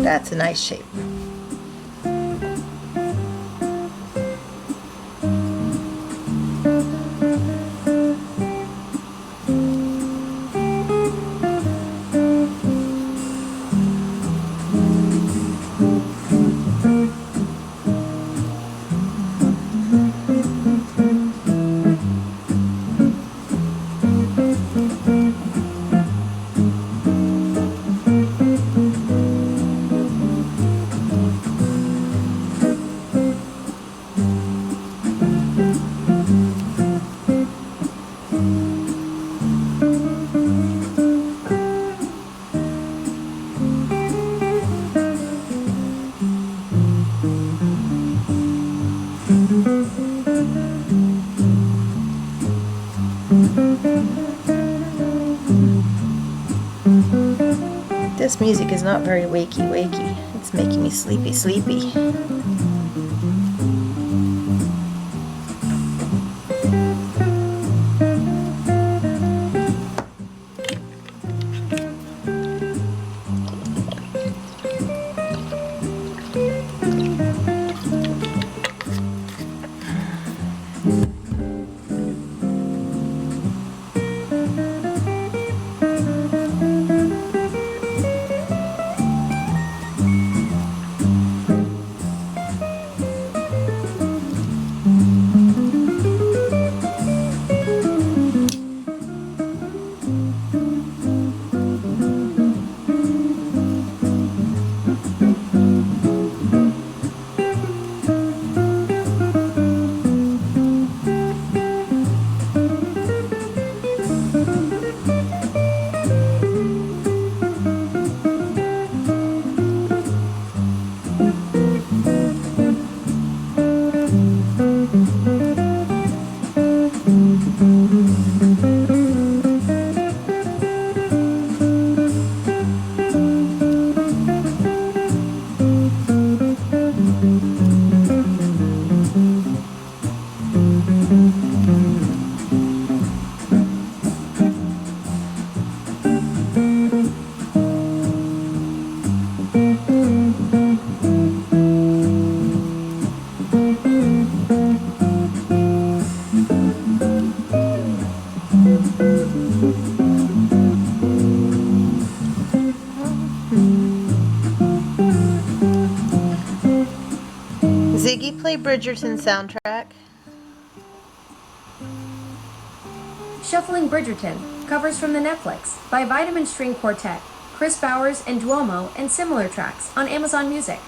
That's a nice shape. This music is not very wakey. It's making me sleepy. Ziggy, play Bridgerton soundtrack. Shuffling Bridgerton, covers from the Netflix, by Vitamin String Quartet, Chris Bowers and Duomo, and similar tracks on Amazon Music.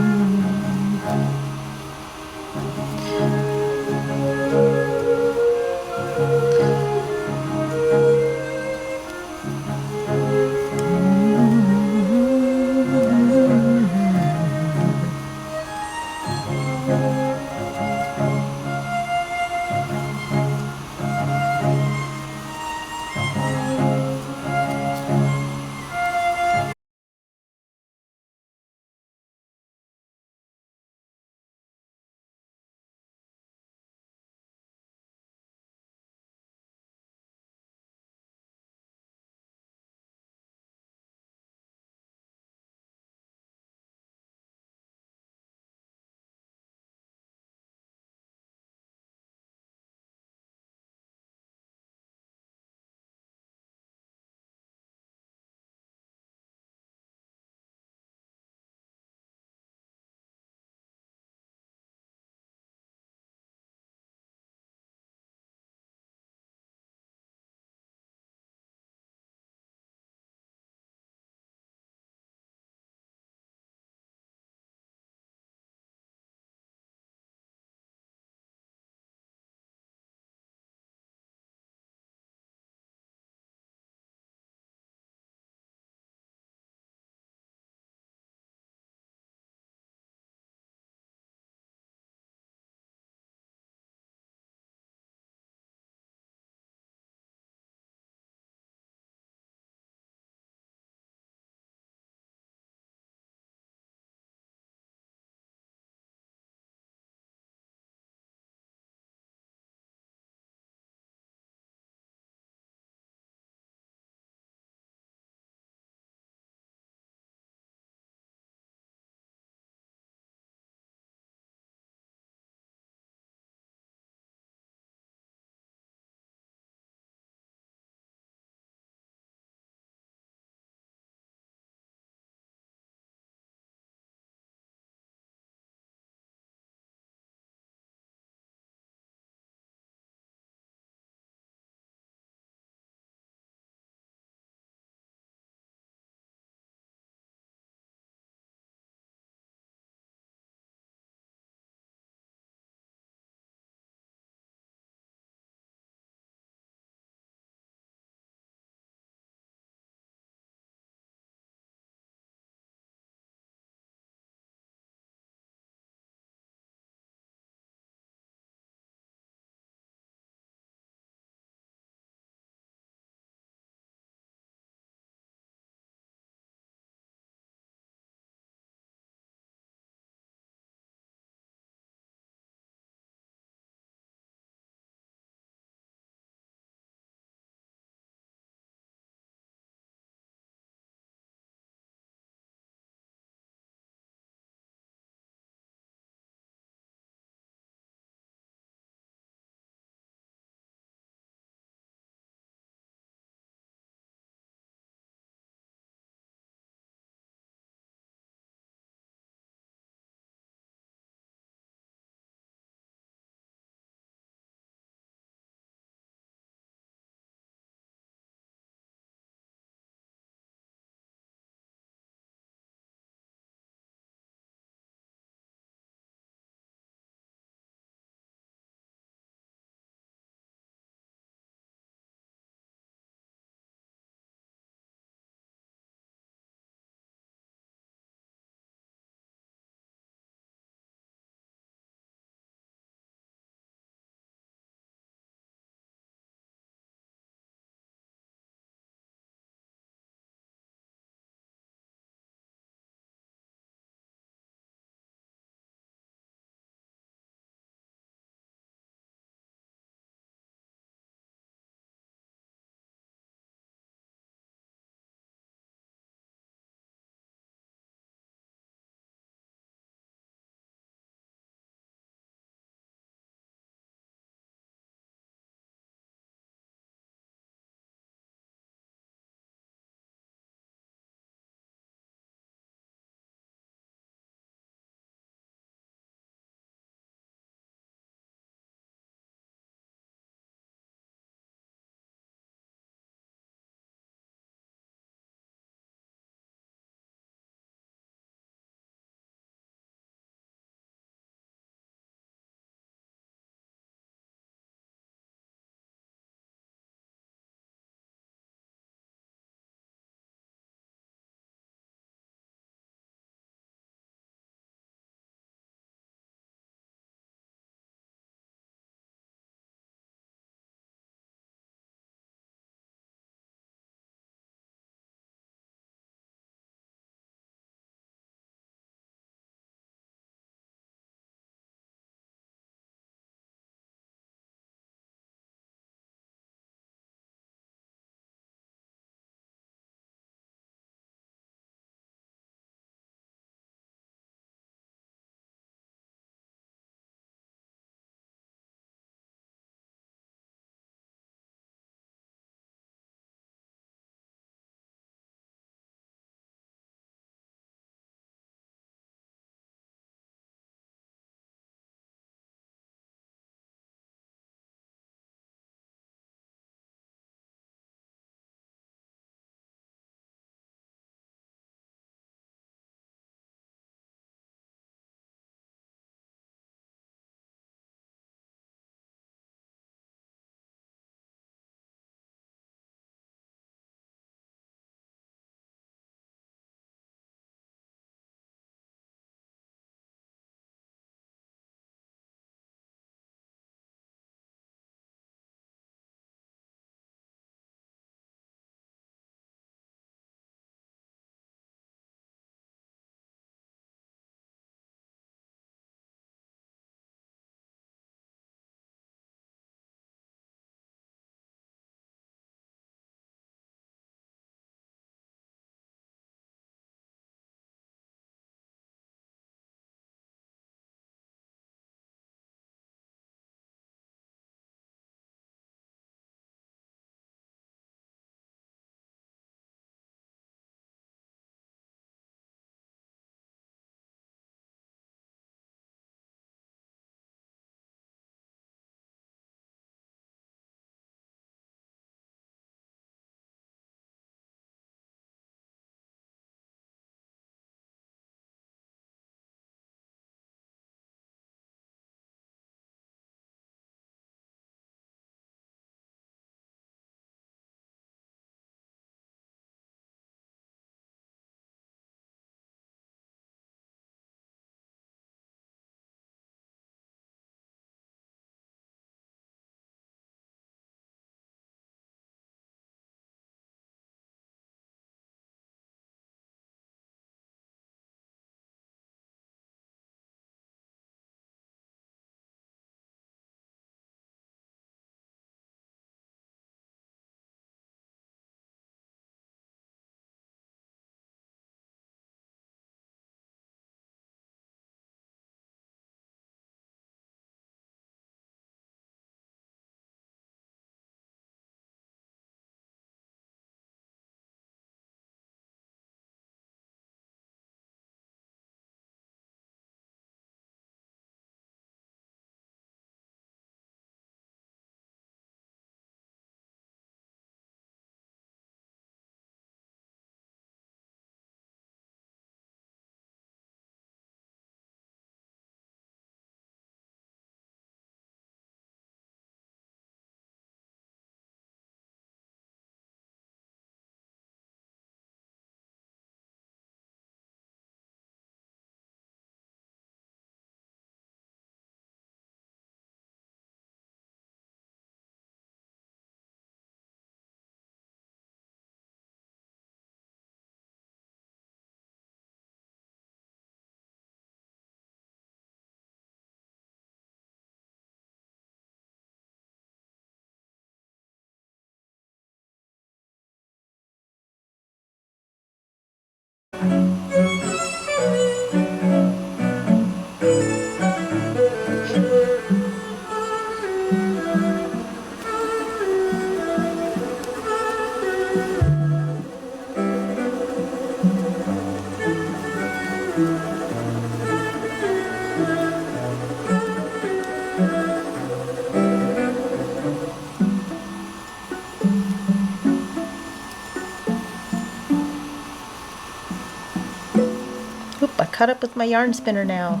Oop, I caught up with my yarn spinner now.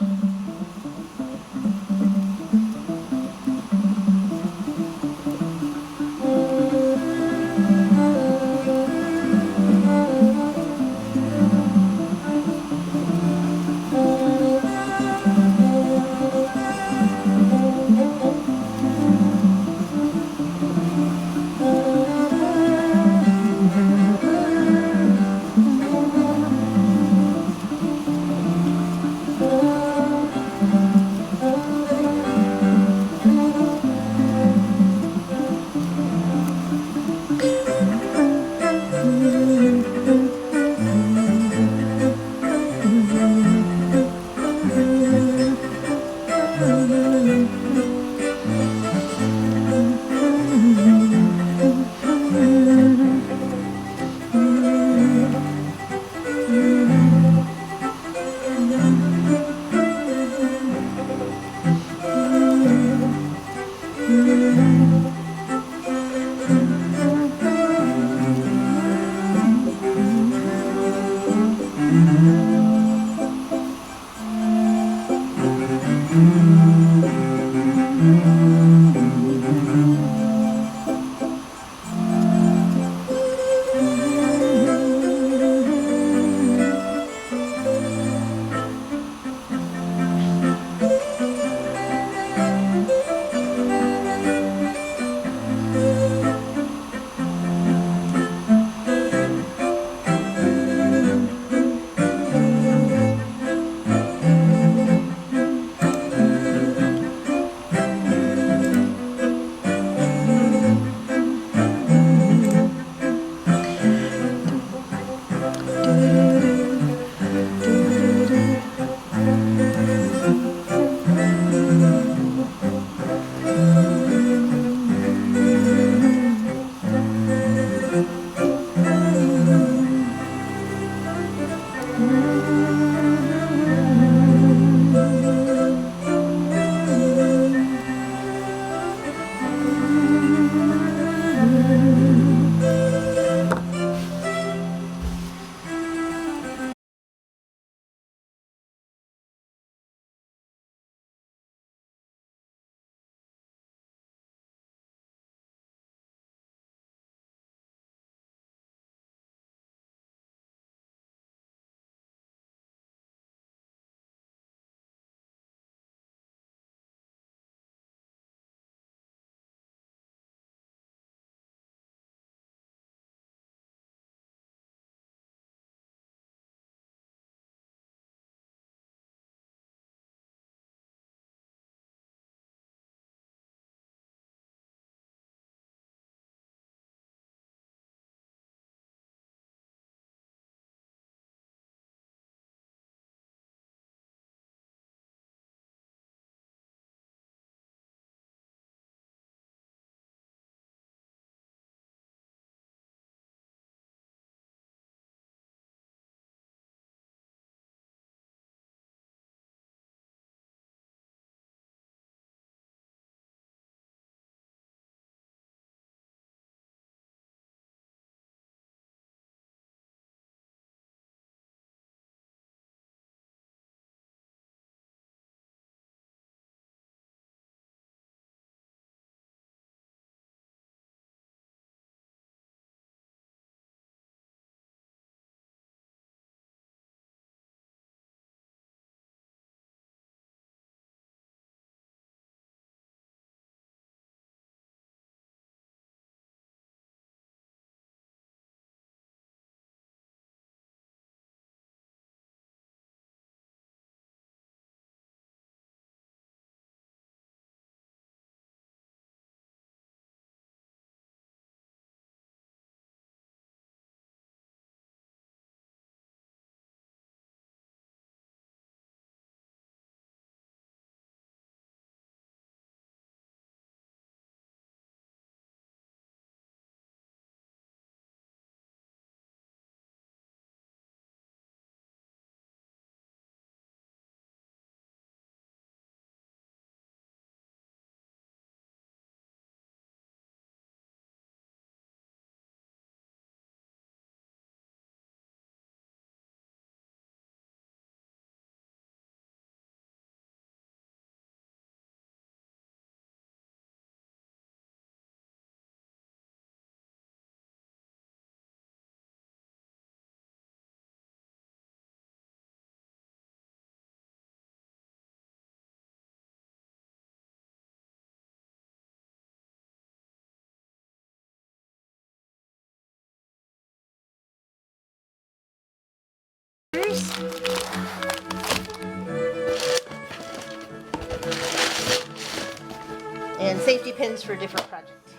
And safety pins for different projects.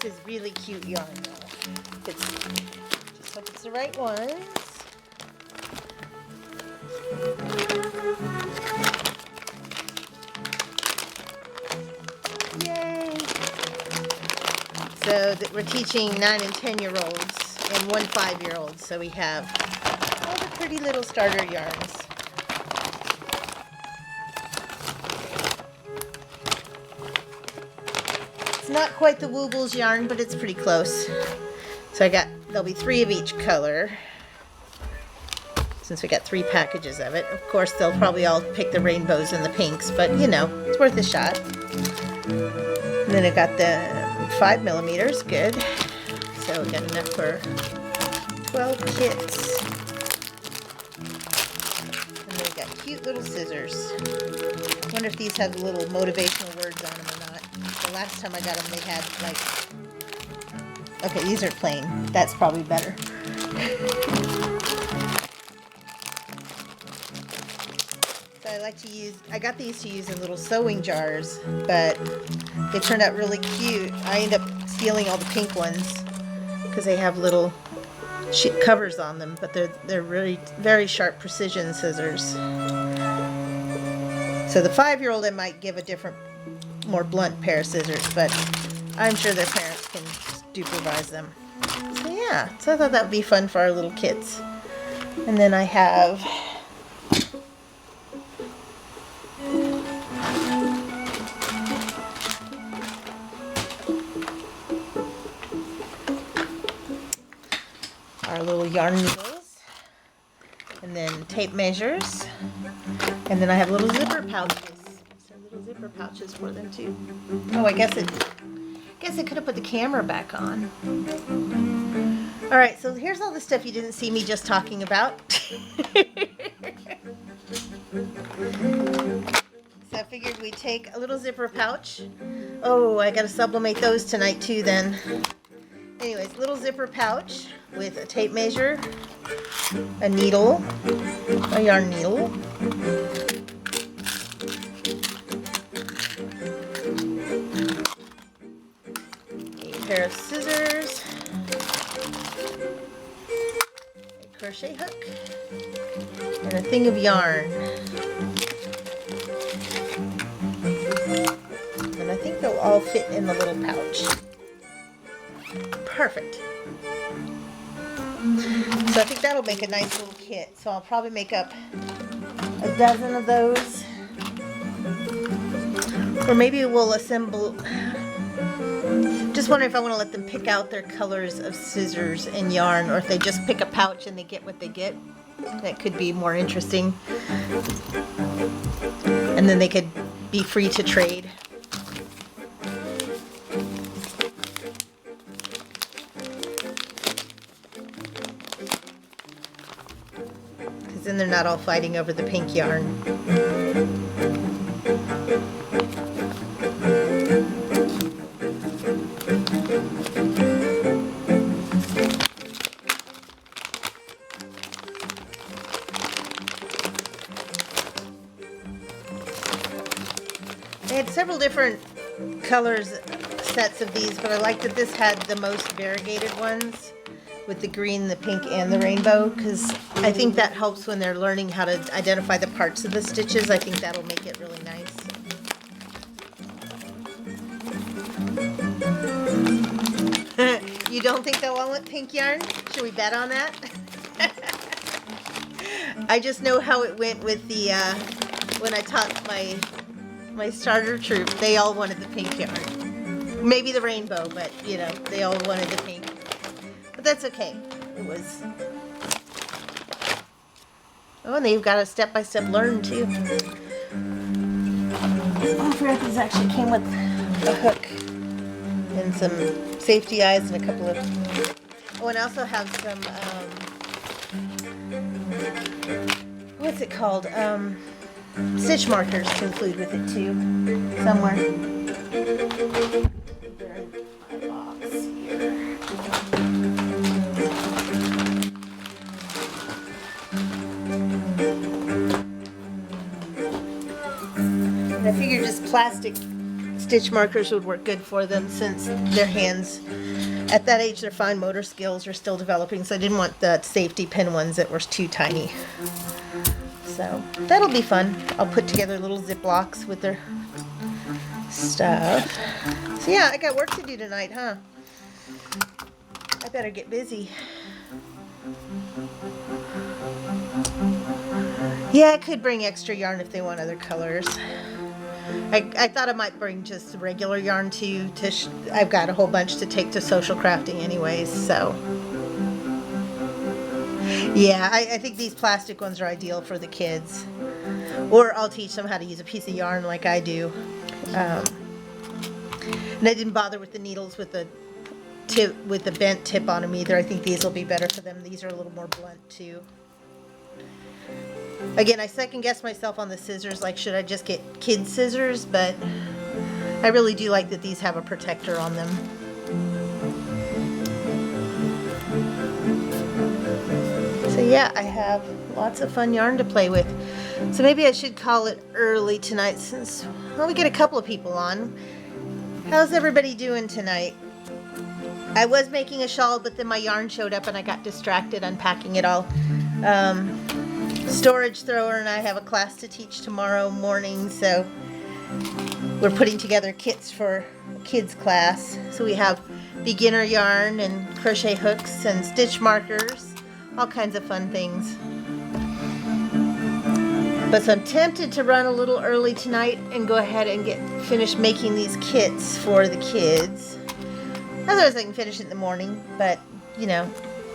This is really cute yarn though. Just hope it's the right ones. Yay! So we're teaching 9 and 10-year-olds and 1 5-year-old. So we have all the pretty little starter yarns. It's not quite the Woobles yarn, but it's pretty close. So there'll be 3 of each color, since we got 3 packages of it. Of course, they'll probably all pick the rainbows and the pinks, but you know, it's worth a shot. And then I got the 5 millimeters, good. So we got enough for 12 kits. And then we got cute little scissors. I wonder if these have little motivational words on them or not. The last time I got them, they had like... Okay, these are plain. That's probably better. So I got these to use in little sewing jars, but they turned out really cute. I ended up stealing all the pink ones because they have little covers on them, but they're really very sharp precision scissors. So the 5-year-old, I might give a different, more blunt pair of scissors, but I'm sure their parents can supervise them. So yeah, so I thought that would be fun for our little kids. And then I have our little yarn needles, and then tape measures, and then I have little zipper pouches. So little zipper pouches for them too. Oh, I guess I could have put the camera back on. All right, so here's all the stuff you didn't see me just talking about. So I figured we'd take a little zipper pouch. Oh, I gotta sublimate those tonight too then. Anyways, little zipper pouch with a tape measure, a needle, a yarn needle, a pair of scissors, a crochet hook, and a thing of yarn. And I think they'll all fit in the little pouch. Perfect. So I think that'll make a nice little kit. So I'll probably make up a dozen of those. Or maybe we'll assemble... Just wondering if I want to let them pick out their colors of scissors and yarn, or if they just pick a pouch and they get what they get. That could be more interesting. And then they could be free to trade. Because then they're not all fighting over the pink yarn. They had several different colors, sets of these, but I like that this had the most variegated ones with the green, the pink, and the rainbow, because I think that helps when they're learning how to identify the parts of the stitches. I think that'll make it really nice. You don't think they'll all want pink yarn? Should we bet on that? I just know how it went with the, when I taught my starter troop, they all wanted the pink yarn. Maybe the rainbow, but you know, they all wanted the pink. But that's okay. It was... Oh, and they've got a step-by-step learn too. Oh, I forgot these actually came with a hook and some safety eyes and a couple of... Oh, and I also have some, what's it called? Stitch markers to include with it too, somewhere. plastic stitch markers would work good for them, since their hands, at that age, their fine motor skills are still developing, so I didn't want the safety pin ones that were too tiny. So that'll be fun. I'll put together little Ziplocs with their stuff. So yeah, I got work to do tonight, huh? I better get busy. Yeah, I could bring extra yarn if they want other colors. I thought I might bring just regular yarn too. I've got a whole bunch to take to social crafting anyways, so. Yeah, I think these plastic ones are ideal for the kids. Or I'll teach them how to use a piece of yarn like I do. And I didn't bother with the needles with the bent tip on them either. I think these will be better for them. These are a little more blunt too. Again, I second guess myself on the scissors, like should I just get kid scissors, but I really do like that these have a protector on them. So yeah, I have lots of fun yarn to play with. So maybe I should call it early tonight, since, well, we get a couple of people on. How's everybody doing tonight? I was making a shawl, but then my yarn showed up and I got distracted unpacking it all. Storage Thrower and I have a class to teach tomorrow morning, so we're putting together kits for kids class. So we have beginner yarn and crochet hooks and stitch markers, all kinds of fun things. But so I'm tempted to run a little early tonight and go ahead and finish making these kits for the kids. Otherwise I can finish it in the morning, but you know,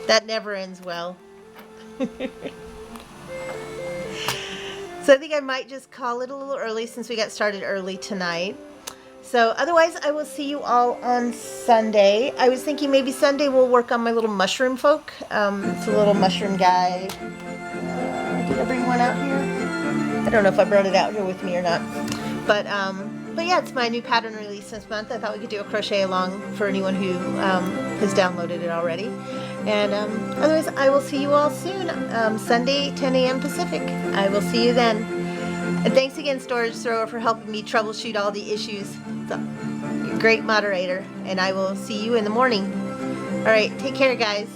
that never ends well. So I think I might just call it a little early since we got started early tonight. So otherwise I will see you all on Sunday. I was thinking maybe Sunday we'll work on my little mushroom folk. It's a little mushroom guide. Did I bring one out here? I don't know if I brought it out here with me or not. But yeah, it's my new pattern release this month. I thought we could do a crochet along for anyone who has downloaded it already. And otherwise, I will see you all soon, Sunday, 10 a.m. Pacific. I will see you then. And thanks again, Storage Thrower, for helping me troubleshoot all the issues. So, you're a great moderator, and I will see you in the morning. All right, take care, guys.